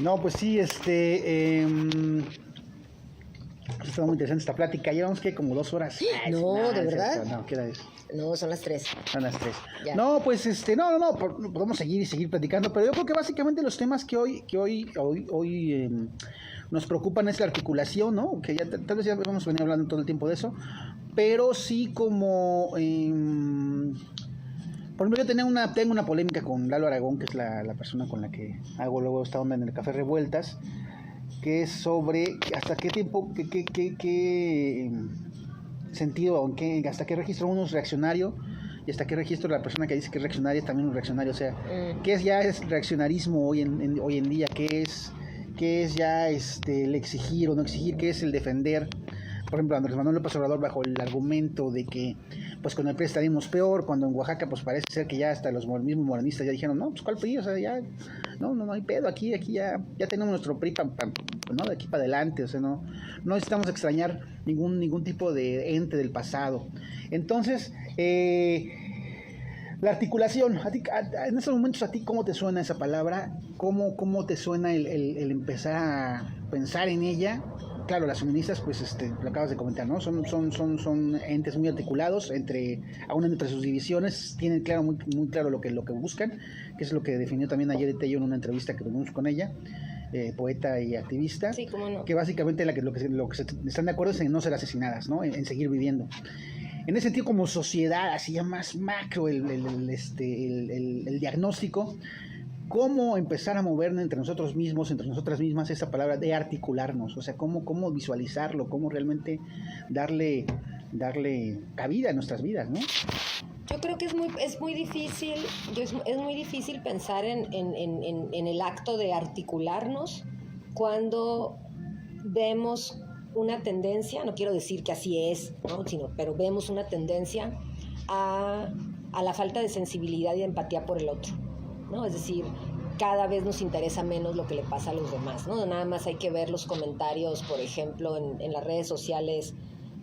No, pues sí, está muy interesante esta plática. Llevamos que como 2 horas. No, ¿de verdad? No, ¿qué hora es? No, son las 3. Son las 3. Ya. No, pues no, podemos seguir platicando, pero yo creo que básicamente los temas que hoy nos preocupan es la articulación, ¿no? Que ya tal vez ya hemos venido hablando todo el tiempo de eso, pero sí como por ejemplo, yo tengo una polémica con Lalo Aragón, que es la persona con la que hago luego esta onda en el Café Revueltas, que es sobre hasta qué tiempo, qué sentido, hasta qué registro uno es reaccionario y hasta qué registro la persona que dice que es reaccionaria es también un reaccionario. O sea, ¿qué es reaccionarismo hoy en día? ¿Qué es ya el exigir o no exigir? ¿Qué es el defender? Por ejemplo, Andrés Manuel López Obrador bajo el argumento de que pues con el PRI estaríamos peor, cuando en Oaxaca pues parece ser que ya hasta los mismos morenistas ya dijeron, no, pues ¿cuál PRI? O sea, ya no hay pedo, aquí ya tenemos nuestro PRI, ¿no? De aquí para adelante, o sea, no necesitamos extrañar ningún tipo de ente del pasado. Entonces, la articulación, en estos momentos, ¿a ti cómo te suena esa palabra? ¿Cómo te suena el empezar a pensar en ella? Claro, las feministas, pues lo acabas de comentar, ¿no? Son entes muy articulados aún entre sus divisiones, tienen claro, muy claro lo que buscan, que es lo que definió también ayer Tello en una entrevista que tuvimos con ella, poeta y activista. Sí, cómo no. Que básicamente lo que están de acuerdo es en no ser asesinadas, ¿no? En seguir viviendo. En ese sentido, como sociedad, así ya más macro, el diagnóstico, cómo empezar a movernos entre nosotros mismos, entre nosotras mismas, esa palabra de articularnos, o sea, cómo visualizarlo, cómo realmente darle cabida a nuestras vidas, ¿no? Yo creo que es muy difícil pensar en el acto de articularnos cuando vemos una tendencia, no quiero decir que así es, ¿no? Pero vemos una tendencia a la falta de sensibilidad y de empatía por el otro, ¿no? Es decir, cada vez nos interesa menos lo que le pasa a los demás, ¿no? Nada más hay que ver los comentarios, por ejemplo, en las redes sociales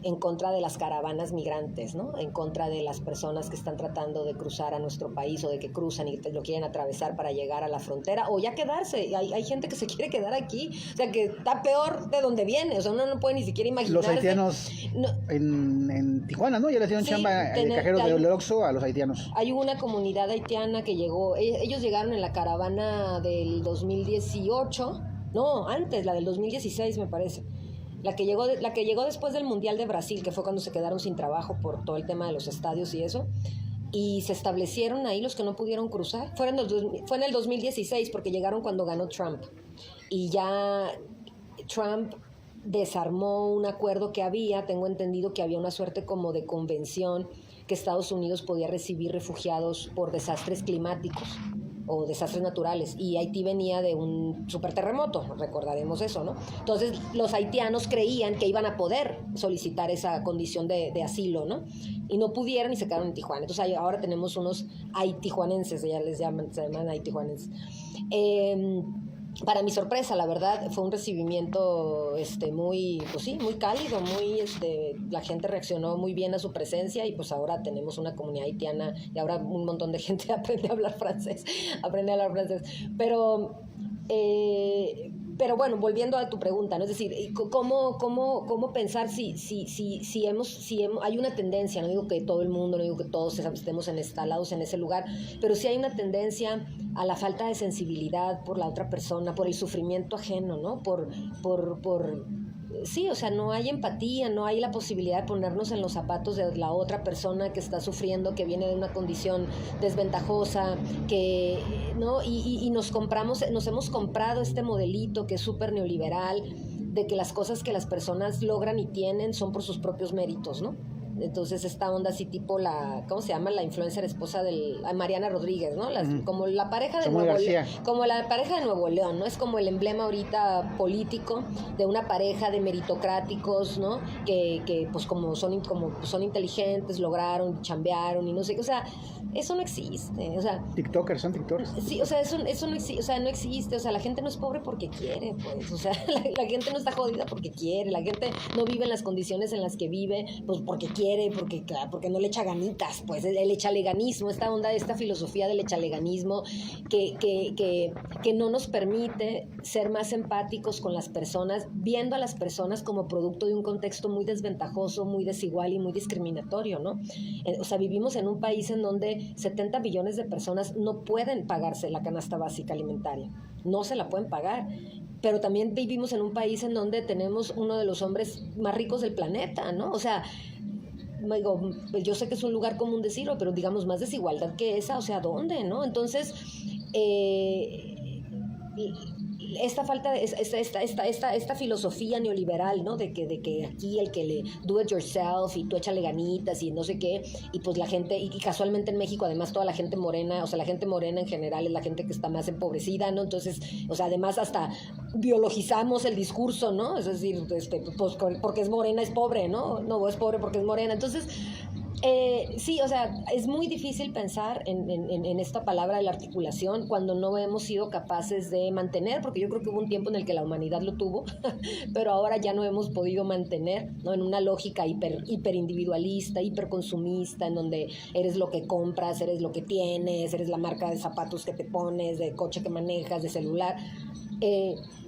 en contra de las caravanas migrantes, ¿no? En contra de las personas que están tratando de cruzar a nuestro país o de que cruzan y lo quieren atravesar para llegar a la frontera o ya quedarse. Hay gente que se quiere quedar aquí, o sea, que está peor de donde viene, o sea, uno no puede ni siquiera imaginarse. Los haitianos en Tijuana, ¿no? Ya le hicieron chamba de cajeros del Oxxo a los haitianos. Hay una comunidad haitiana que llegó, ellos llegaron en la caravana del 2018, no, antes, la del 2016 me parece. La que llegó después del Mundial de Brasil, que fue cuando se quedaron sin trabajo por todo el tema de los estadios y eso, y se establecieron ahí los que no pudieron cruzar. Fue en el 2016 porque llegaron cuando ganó Trump. Y ya Trump desarmó un acuerdo que había, tengo entendido que había una suerte como de convención que Estados Unidos podía recibir refugiados por desastres climáticos o desastres naturales, y Haití venía de un superterremoto, recordaremos eso, ¿no? Entonces los haitianos creían que iban a poder solicitar esa condición de asilo, ¿no? Y no pudieron y se quedaron en Tijuana. Entonces ahora tenemos unos haitijuanenses, ya se llaman haitijuanenses. Para mi sorpresa, la verdad, fue un recibimiento muy, pues sí, muy cálido, la gente reaccionó muy bien a su presencia y pues ahora tenemos una comunidad haitiana y ahora un montón de gente aprende a hablar francés. Pero bueno, volviendo a tu pregunta, ¿no? Es decir, ¿cómo pensar si hay una tendencia? No digo que todo el mundo, no digo que todos estemos instalados en ese lugar, pero sí hay una tendencia a la falta de sensibilidad por la otra persona, por el sufrimiento ajeno, ¿no? Sí, o sea, no hay empatía, no hay la posibilidad de ponernos en los zapatos de la otra persona que está sufriendo, que viene de una condición desventajosa, ¿no? Y nos hemos comprado este modelito que es súper neoliberal, de que las cosas que las personas logran y tienen son por sus propios méritos, ¿no? Entonces esta onda así tipo ¿cómo se llama? La influencer esposa Mariana Rodríguez, ¿no? Como la pareja de Nuevo León, como la pareja de Nuevo León, ¿no? Es como el emblema ahorita político de una pareja de meritocráticos, ¿no? Que pues como son inteligentes, lograron, chambearon y no sé qué, o sea, eso no existe, o sea, son tiktokers. Sí, o sea, eso no existe, o sea, no existe, o sea, la gente no es pobre porque quiere, pues, o sea, la gente no está jodida porque quiere, la gente no vive en las condiciones en las que vive, pues porque quiere, porque no le echa ganitas, pues el echaleganismo, esta onda, esta filosofía del echaleganismo que no nos permite ser más empáticos con las personas, viendo a las personas como producto de un contexto muy desventajoso, muy desigual y muy discriminatorio, ¿no? O sea, vivimos en un país en donde 70 millones de personas no pueden pagarse la canasta básica alimentaria, no se la pueden pagar. Pero también vivimos en un país en donde tenemos uno de los hombres más ricos del planeta, ¿no? O sea, digo, yo sé que es un lugar común decirlo, pero digamos más desigualdad que esa, o sea, ¿dónde, no? Entonces, esta falta de esta filosofía neoliberal, ¿no? De que aquí el que le do it yourself y tú échale ganitas y no sé qué, y pues la gente, y casualmente en México además toda la gente morena, o sea, la gente morena en general es la gente que está más empobrecida, ¿no? Entonces, o sea, además hasta biologizamos el discurso, ¿no? Es decir, pues porque es morena es pobre, ¿no? No, es pobre porque es morena. Entonces, sí, o sea, es muy difícil pensar en esta palabra de la articulación cuando no hemos sido capaces de mantener, porque yo creo que hubo un tiempo en el que la humanidad lo tuvo, pero ahora ya no hemos podido mantener, ¿no? En una lógica hiperindividualista, hiperconsumista, en donde eres lo que compras, eres lo que tienes, eres la marca de zapatos que te pones, de coche que manejas, de celular.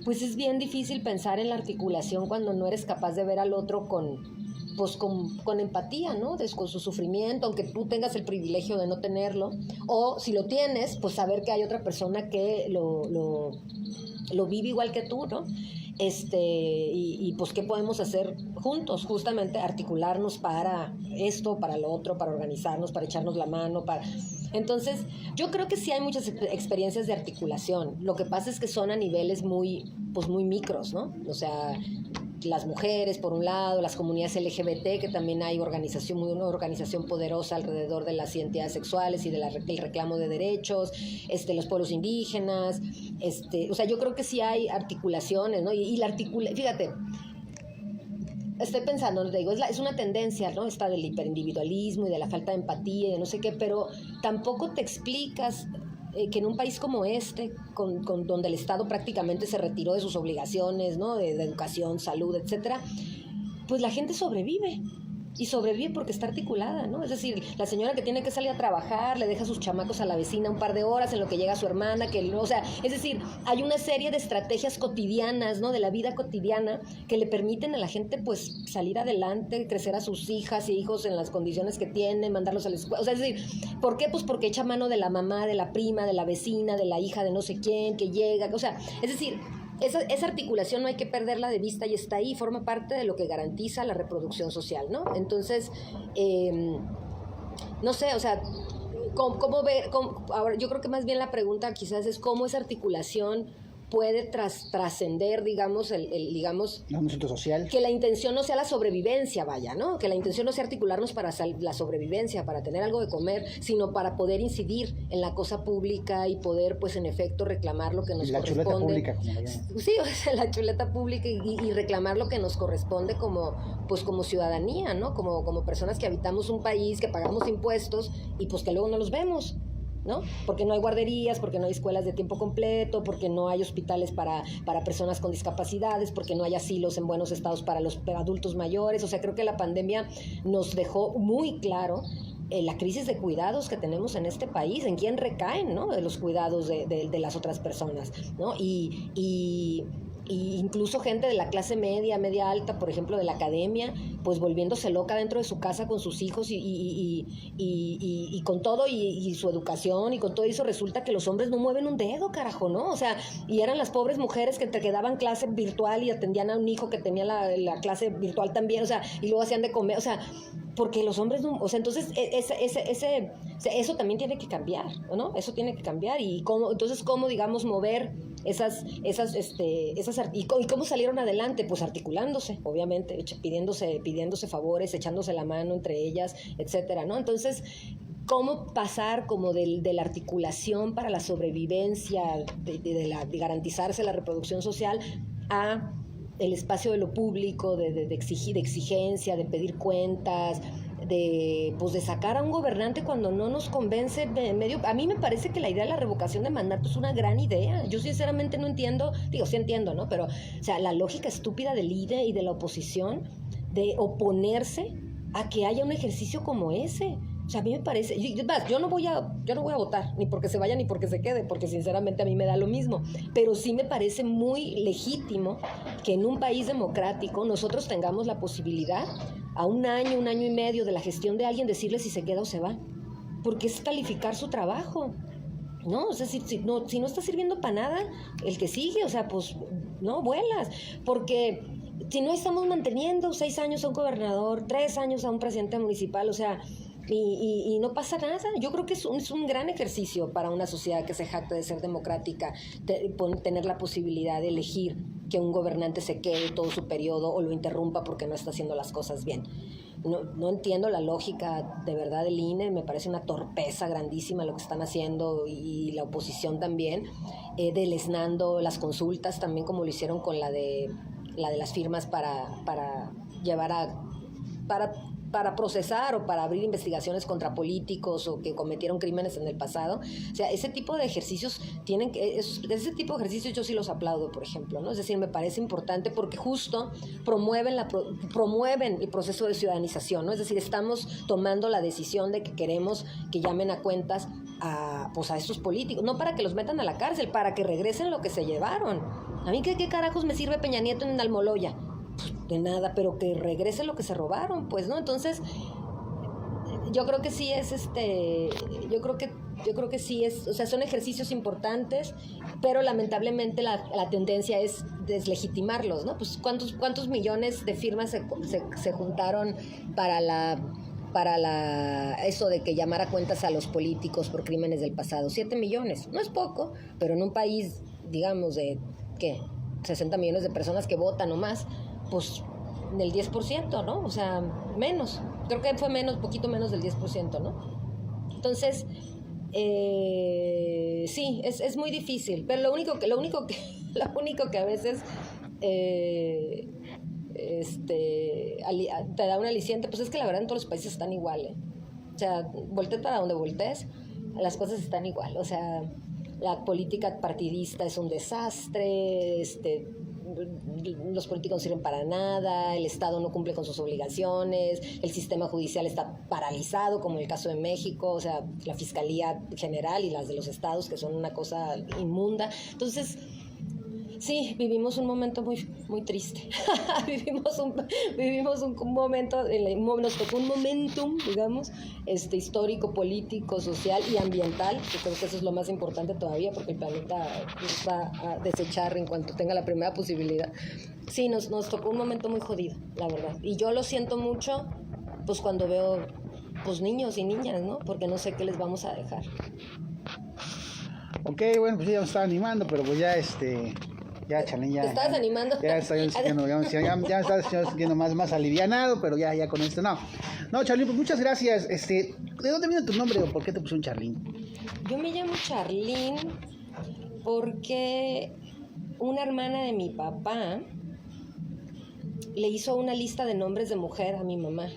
Pues es bien difícil pensar en la articulación cuando no eres capaz de ver al otro con empatía, ¿no? Con su sufrimiento, aunque tú tengas el privilegio de no tenerlo, o si lo tienes, pues saber que hay otra persona que lo vive igual que tú, ¿no? Y pues qué podemos hacer juntos, justamente articularnos para esto, para lo otro, para organizarnos, para echarnos la mano, Entonces, yo creo que sí hay muchas experiencias de articulación. Lo que pasa es que son a niveles muy micros, ¿no? O sea, las mujeres, por un lado, las comunidades LGBT, que también hay una organización poderosa alrededor de las identidades sexuales y del reclamo de derechos, los pueblos indígenas, o sea, yo creo que sí hay articulaciones, ¿no? Fíjate, estoy pensando, te digo, es una tendencia, ¿no? Esta del hiperindividualismo y de la falta de empatía y de no sé qué, pero tampoco te explicas que en un país como donde el Estado prácticamente se retiró de sus obligaciones, ¿no? De educación, salud, etcétera, pues la gente sobrevive. Y sobrevive porque está articulada, ¿no? Es decir, la señora que tiene que salir a trabajar, le deja sus chamacos a la vecina un par de horas en lo que llega su hermana, o sea, es decir, hay una serie de estrategias cotidianas, ¿no? De la vida cotidiana que le permiten a la gente, pues, salir adelante, crecer a sus hijas e hijos en las condiciones que tienen, mandarlos a la escuela. O sea, es decir, ¿por qué? Pues porque echa mano de la mamá, de la prima, de la vecina, de la hija de no sé quién, que llega, o sea, es decir, esa articulación no hay que perderla de vista y está ahí, forma parte de lo que garantiza la reproducción social, ¿no? Entonces, no sé, o sea, ¿cómo ver? Ahora, yo creo que más bien la pregunta quizás es cómo esa articulación puede trascender, digamos, digamos... Un asunto social. Que la intención no sea la sobrevivencia, vaya, ¿no? Que la intención no sea articularnos para la sobrevivencia, para tener algo de comer, sino para poder incidir en la cosa pública y poder, pues, en efecto, reclamar lo que nos corresponde. La chuleta pública, como la llaman. Sí, o sea, la chuleta pública y reclamar lo que nos corresponde como ciudadanía, ¿no? Como personas que habitamos un país, que pagamos impuestos y, pues, que luego no los vemos, ¿no? Porque no hay guarderías, porque no hay escuelas de tiempo completo, porque no hay hospitales para personas con discapacidades, porque no hay asilos en buenos estados para los adultos mayores. O sea, creo que la pandemia nos dejó muy claro la crisis de cuidados que tenemos en este país, en quién recaen, ¿no? De los cuidados de las otras personas, ¿no? Y incluso gente de la clase media alta, por ejemplo, de la academia, pues volviéndose loca dentro de su casa con sus hijos y con todo y su educación y con todo eso, resulta que los hombres no mueven un dedo, carajo, ¿no? O sea, y eran las pobres mujeres que te daban clase virtual y atendían a un hijo que tenía la clase virtual también, o sea, y luego hacían de comer, o sea, porque los hombres no, o sea, entonces eso también tiene que cambiar, ¿no? Eso tiene que cambiar y cómo digamos mover esas y cómo salieron adelante, pues articulándose, obviamente, pidiéndose favores, echándose la mano entre ellas, etcétera, ¿no? Entonces, cómo pasar como de la articulación para la sobrevivencia, de garantizarse la reproducción social a el espacio de lo público, de exigencia, de pedir cuentas, de sacar a un gobernante cuando no nos convence medio. A mí me parece que la idea de la revocación de mandato es una gran idea. Yo sinceramente no entiendo, sí entiendo, ¿no? Pero, o sea, la lógica estúpida del INE y de la oposición de oponerse a que haya un ejercicio como ese. O sea, a mí me parece, yo no voy a votar, ni porque se vaya ni porque se quede, porque sinceramente a mí me da lo mismo, pero sí me parece muy legítimo que en un país democrático nosotros tengamos la posibilidad a un año y medio de la gestión de alguien decirle si se queda o se va, porque es calificar su trabajo, ¿no? O sea, si no está sirviendo para nada, el que sigue, o sea, pues no vuelas, porque si no estamos manteniendo 6 años a un gobernador, 3 años a un presidente municipal, o sea, y no pasa nada. Yo creo que es un gran ejercicio para una sociedad que se jacta de ser democrática, tener la posibilidad de elegir que un gobernante se quede todo su periodo o lo interrumpa porque no está haciendo las cosas bien. No entiendo la lógica de verdad del INE, me parece una torpeza grandísima lo que están haciendo y la oposición también, deleznando las consultas también como lo hicieron con la de las firmas para llevar para procesar o para abrir investigaciones contra políticos o que cometieron crímenes en el pasado. O sea, ese tipo de ejercicios ese tipo de ejercicios yo sí los aplaudo, por ejemplo, ¿no? Es decir, me parece importante porque justo promueven el proceso de ciudadanización, ¿no? Es decir, estamos tomando la decisión de que queremos que llamen a cuentas a estos políticos, no para que los metan a la cárcel, para que regresen lo que se llevaron. A mí, ¿qué carajos me sirve Peña Nieto en Almoloya? De nada, pero que regrese lo que se robaron, pues, ¿no? Entonces, yo creo que sí es yo creo que sí es, o sea, son ejercicios importantes, pero lamentablemente la tendencia es deslegitimarlos, ¿no? Pues cuántos millones de firmas se juntaron para eso de que llamar a cuentas a los políticos por crímenes del pasado. 7 millones, no es poco, pero en un país, digamos, de, ¿qué? 60 millones de personas que votan o más, pues del 10%, ¿no? O sea, menos. Creo que fue poquito menos del 10%, ¿no? Entonces, sí, es muy difícil. Pero lo único que a veces te da un aliciente, pues es que la verdad en todos los países están igual, ¿eh? O sea, voltees para donde voltees, las cosas están igual. O sea, la política partidista es un desastre, los políticos no sirven para nada, el Estado no cumple con sus obligaciones, el sistema judicial está paralizado, como en el caso de México, o sea, la Fiscalía General y las de los estados, que son una cosa inmunda. Entonces, sí, vivimos un momento muy, muy triste. vivimos un momento, nos tocó un momentum, digamos, histórico, político, social y ambiental, que creo que eso es lo más importante todavía, porque el planeta nos va a desechar en cuanto tenga la primera posibilidad. Sí, nos tocó un momento muy jodido, la verdad. Y yo lo siento mucho, pues cuando veo, pues niños y niñas, ¿no? Porque no sé qué les vamos a dejar. Ok, bueno, pues ya nos estaba animando, pero pues ya ya, Charlene, ya. ¿Te estás animando? Ya estoy sintiendo más alivianado, pero ya con esto, no. No, Charlene, pues muchas gracias. ¿De dónde viene tu nombre o por qué te pusieron Charlene? Yo me llamo Charlene porque una hermana de mi papá le hizo una lista de nombres de mujer a mi mamá.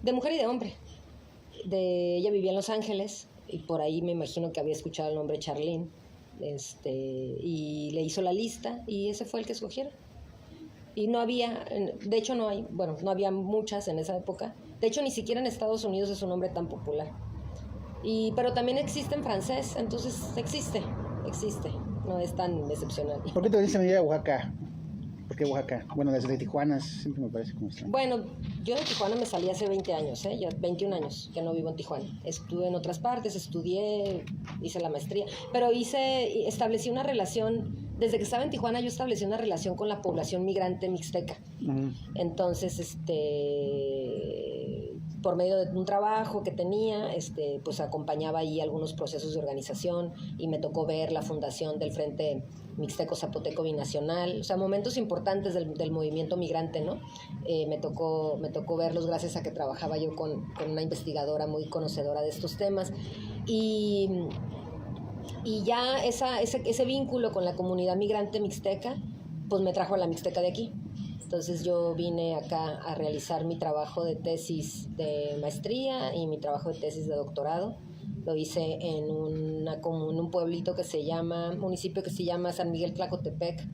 De mujer y de hombre. Ella vivía en Los Ángeles y por ahí me imagino que había escuchado el nombre Charlene. Y le hizo la lista y ese fue el que escogieron. Y no había, de hecho no había muchas en esa época. De hecho ni siquiera en Estados Unidos es un nombre tan popular. Pero también existe en francés, entonces existe, no es tan excepcional. ¿Por qué te viniste a venir a Oaxaca? ¿Por qué Oaxaca? Bueno, desde Tijuana siempre me parece como está. Bueno, yo de Tijuana me salí hace 20 años, ya 21 años que no vivo en Tijuana. Estuve en otras partes, estudié, hice la maestría, pero establecí una relación, desde que estaba en Tijuana yo establecí una relación con la población migrante mixteca. Uh-huh. Entonces, por medio de un trabajo que tenía, pues acompañaba ahí algunos procesos de organización y me tocó ver la fundación del Frente Mixteco Zapoteco Binacional, o sea, momentos importantes del movimiento migrante, ¿no? Me tocó verlos gracias a que trabajaba yo con una investigadora muy conocedora de estos temas y ya ese vínculo con la comunidad migrante mixteca, pues me trajo a la Mixteca de aquí. Entonces yo vine acá a realizar mi trabajo de tesis de maestría y mi trabajo de tesis de doctorado. Lo hice en un pueblito municipio que se llama San Miguel Tlacotepec,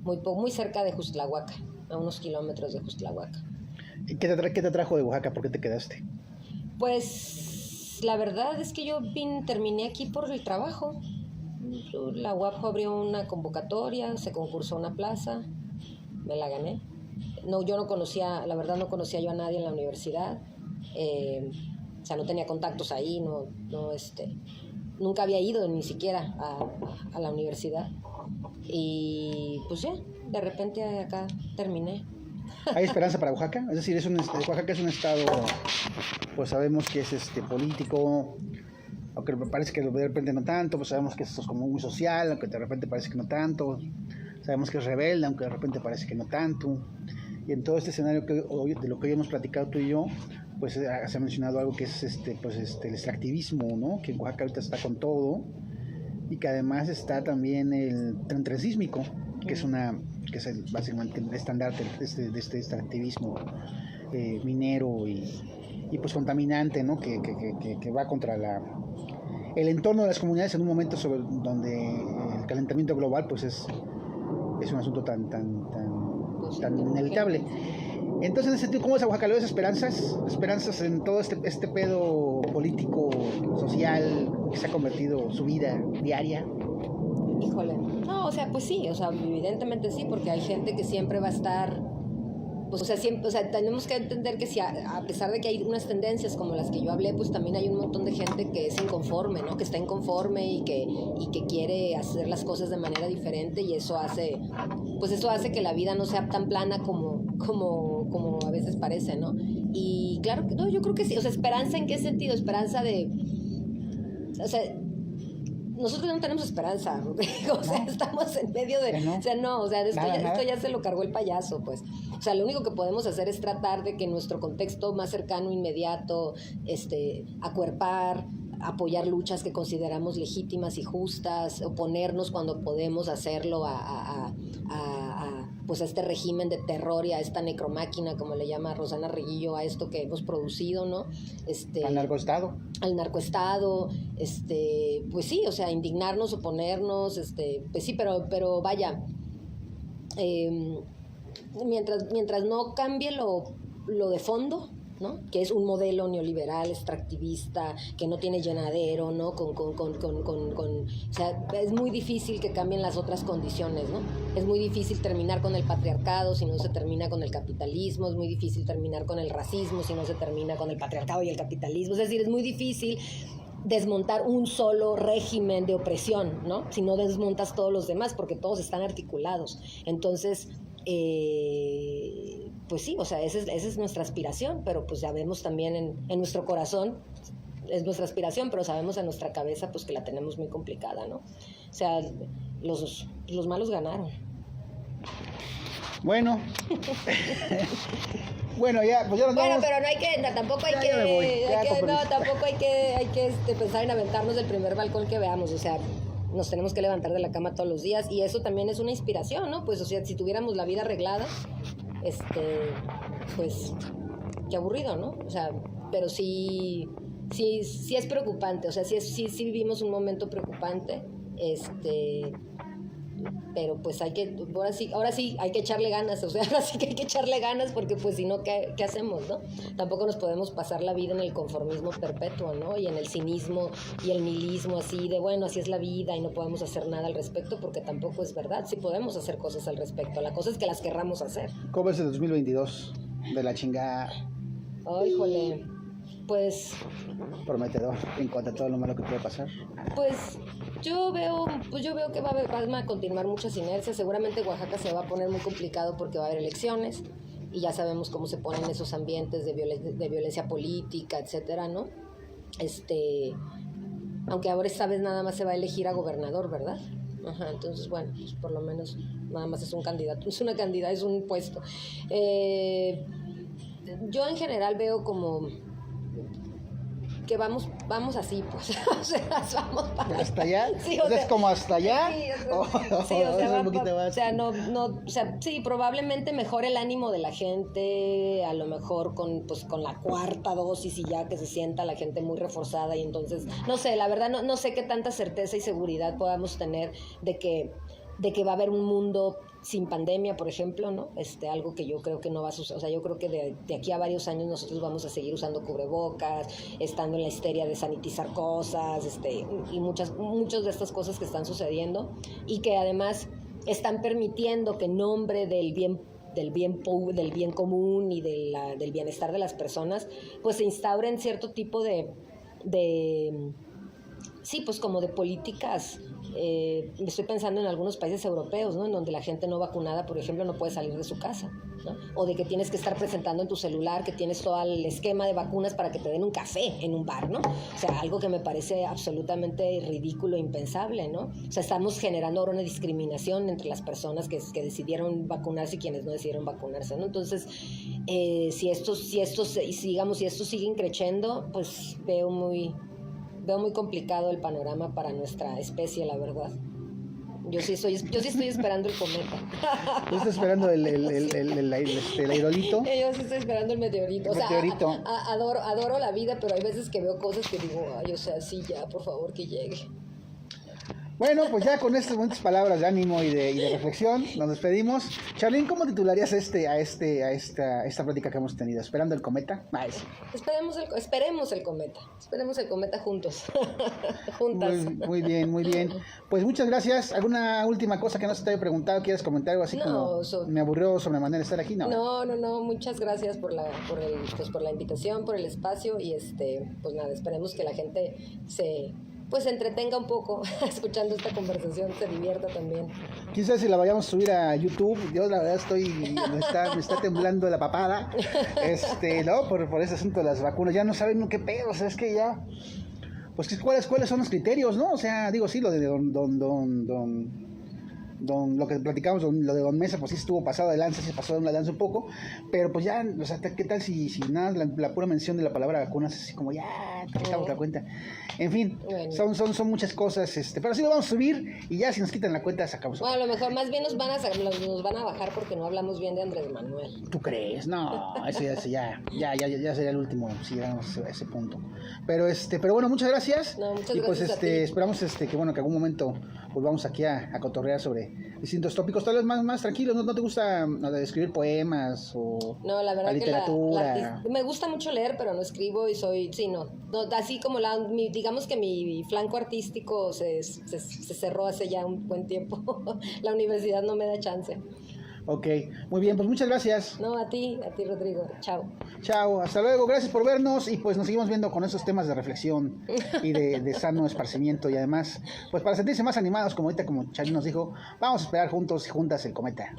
muy cerca de Juztlahuaca, a unos kilómetros de Juztlahuaca. ¿Y qué te trajo de Oaxaca? ¿Por qué te quedaste? Pues la verdad es que yo terminé aquí por el trabajo. La UAP abrió una convocatoria, se concursó una plaza, me la gané. No, yo no conocía yo a nadie en la universidad, o sea, no tenía contactos ahí, nunca había ido ni siquiera a la universidad. Y pues ya, de repente acá terminé. ¿Hay esperanza para Oaxaca? Es decir, Oaxaca es un estado, pues sabemos que es político, aunque parece que de repente no tanto, pues sabemos que esto es como muy social, aunque de repente parece que no tanto. Sabemos que es rebelde, aunque de repente parece que no tanto. Y en todo este escenario de lo que hoy hemos platicado tú y yo, pues se ha mencionado algo que es el extractivismo, ¿no? Que en Oaxaca ahorita está con todo y que además está también el tren transísmico, que es básicamente el estandarte de este extractivismo minero y pues contaminante, ¿no? Que va contra el entorno de las comunidades en un momento donde el calentamiento global pues es un asunto tan inevitable. Entonces, en ese sentido, ¿cómo es Oaxaca? ¿Le ves esperanzas en todo este pedo político, social, que se ha convertido su vida diaria? Híjole, no, o sea, pues sí, o sea, evidentemente sí, porque hay gente que siempre va a estar, pues, o sea, tenemos que entender que si a pesar de que hay unas tendencias como las que yo hablé, pues también hay un montón de gente que es inconforme, ¿no? Que está inconforme y que quiere hacer las cosas de manera diferente y eso hace que la vida no sea tan plana como a veces parece, ¿no? Y claro, no, yo creo que sí, o sea, ¿esperanza en qué sentido? Esperanza de, o sea, nosotros no tenemos esperanza, Rodrigo, o sea, estamos en medio de, o sea, no, o sea, esto ya se lo cargó el payaso, pues. O sea, lo único que podemos hacer es tratar de que nuestro contexto más cercano, inmediato, acuerpar apoyar luchas que consideramos legítimas y justas, oponernos cuando podemos hacerlo pues a este régimen de terror y a esta necromáquina, como le llama Rosana Reguillo, a esto que hemos producido, ¿no? Al narcoestado. Al narcoestado, pues sí, o sea, indignarnos, oponernos, pues sí, pero vaya, mientras no cambie lo de fondo, ¿no? Que es un modelo neoliberal, extractivista, que no tiene llenadero, ¿no? O sea, es muy difícil que cambien las otras condiciones, ¿no? Es muy difícil terminar con el patriarcado si no se termina con el capitalismo, es muy difícil terminar con el racismo si no se termina con el patriarcado y el capitalismo, es decir, es muy difícil desmontar un solo régimen de opresión, ¿no? Si no desmontas todos los demás, porque todos están articulados. Entonces, pues sí, o sea, esa es nuestra aspiración, pero pues sabemos también en nuestro corazón, es nuestra aspiración, pero sabemos en nuestra cabeza pues que la tenemos muy complicada, ¿no? O sea, los malos ganaron. Bueno. Bueno, ya, pues ya nos vamos. Bueno, pero no hay que, tampoco hay que pensar en aventarnos del primer balcón que veamos, o sea, nos tenemos que levantar de la cama todos los días y eso también es una inspiración, ¿no? Pues, o sea, si tuviéramos la vida arreglada, pues, qué aburrido, ¿no? O sea, pero sí es preocupante, o sea, sí vivimos un momento preocupante, pero pues ahora sí hay que echarle ganas, o sea, ahora sí que hay que echarle ganas porque pues si no, ¿qué hacemos, no? Tampoco nos podemos pasar la vida en el conformismo perpetuo, ¿no? Y en el cinismo y el nihilismo así de, bueno, así es la vida y no podemos hacer nada al respecto porque tampoco es verdad, sí podemos hacer cosas al respecto, la cosa es que las querramos hacer. ¿Cómo es el 2022? De la chingada. Ay, jole, pues... Prometedor en cuanto a todo lo malo que puede pasar. Pues yo veo que van a continuar muchas inercias. Seguramente Oaxaca se va a poner muy complicado porque va a haber elecciones y ya sabemos cómo se ponen esos ambientes de violencia política, etcétera, ¿no? Aunque ahora esta vez nada más se va a elegir a gobernador, ¿verdad? Ajá, entonces bueno, pues por lo menos nada más es un candidato, es un puesto. Yo en general veo como que vamos así, pues, o sea, vamos para ¿Hasta allá? Sí, o sea, ¿es como hasta allá? Sí, probablemente mejore el ánimo de la gente, a lo mejor con la cuarta dosis y ya que se sienta la gente muy reforzada y entonces, no sé, la verdad no sé qué tanta certeza y seguridad podamos tener de que va a haber un mundo sin pandemia, por ejemplo, ¿no? Algo que yo creo que no va a suceder. O sea, yo creo que de aquí a varios años nosotros vamos a seguir usando cubrebocas, estando en la histeria de sanitizar cosas, y muchas de estas cosas que están sucediendo y que además están permitiendo que en nombre del bien común y del bienestar de las personas, pues se instauren cierto tipo de sí, pues como de políticas. Estoy pensando en algunos países europeos, ¿no? En donde la gente no vacunada, por ejemplo, no puede salir de su casa, ¿no? O de que tienes que estar presentando en tu celular que tienes todo el esquema de vacunas para que te den un café en un bar, ¿no? O sea, algo que me parece absolutamente ridículo e impensable, ¿no? O sea, estamos generando ahora una discriminación entre las personas que decidieron vacunarse y quienes no decidieron vacunarse, ¿no? Entonces, si esto sigue creciendo, pues veo muy complicado el panorama para nuestra especie, la verdad. Yo sí estoy esperando el cometa. Yo estoy esperando el aerolito. Yo sí estoy esperando el meteorito. Meteorito. O sea, adoro la vida, pero hay veces que veo cosas que digo, ay, o sea, sí, ya, por favor, que llegue. Bueno, pues ya con estas buenas palabras de ánimo y de reflexión, nos despedimos. Charlene, ¿cómo titularías esta plática que hemos tenido? ¿Esperando el cometa? Esperemos el cometa. Esperemos el cometa juntos. Juntas. Muy bien. Pues muchas gracias. ¿Alguna última cosa que no se te haya preguntado? ¿Quieres comentar algo así como me aburrió sobremanera estar aquí? No. Muchas gracias por la invitación, por el espacio y pues nada, esperemos que la gente se entretenga un poco escuchando esta conversación, se divierta también. Quién sabe si la vayamos a subir a YouTube. Yo la verdad me está temblando la papada, ¿no? Por ese asunto de las vacunas. Ya no saben qué pedo, o sea, es que ya, pues cuáles son los criterios, ¿no? O sea, digo, sí, lo de lo que platicamos, lo de Don Mesa, pues sí estuvo pasado de lanza, se pasó de una lanza un poco, pero pues ya, o sea, ¿qué tal si nada, la pura mención de la palabra vacunas es así como ya, ya te quitamos la cuenta. En fin, Bueno. son muchas cosas, pero sí lo vamos a subir y ya si nos quitan la cuenta sacamos. Bueno, a lo mejor más bien nos van a bajar porque no hablamos bien de Andrés Manuel. ¿Tú crees? No, eso ya sería el último si llegamos a ese punto. Pero bueno, muchas gracias. No, muchas y pues gracias a ti. esperamos que bueno, que algún momento volvamos aquí a cotorrear sobre distintos tópicos, tal vez más tranquilos. ¿No te gusta escribir poemas o No, la verdad literatura? que me gusta mucho leer, pero no escribo y no, así como digamos que mi flanco artístico se cerró hace ya un buen tiempo. La universidad no me da chance. Ok, muy bien, pues muchas gracias. No, a ti Rodrigo. Chao. Chao, hasta luego, gracias por vernos y pues nos seguimos viendo con esos temas de reflexión y de sano esparcimiento y además, pues para sentirse más animados, como ahorita como Charly nos dijo, vamos a esperar juntos y juntas el cometa.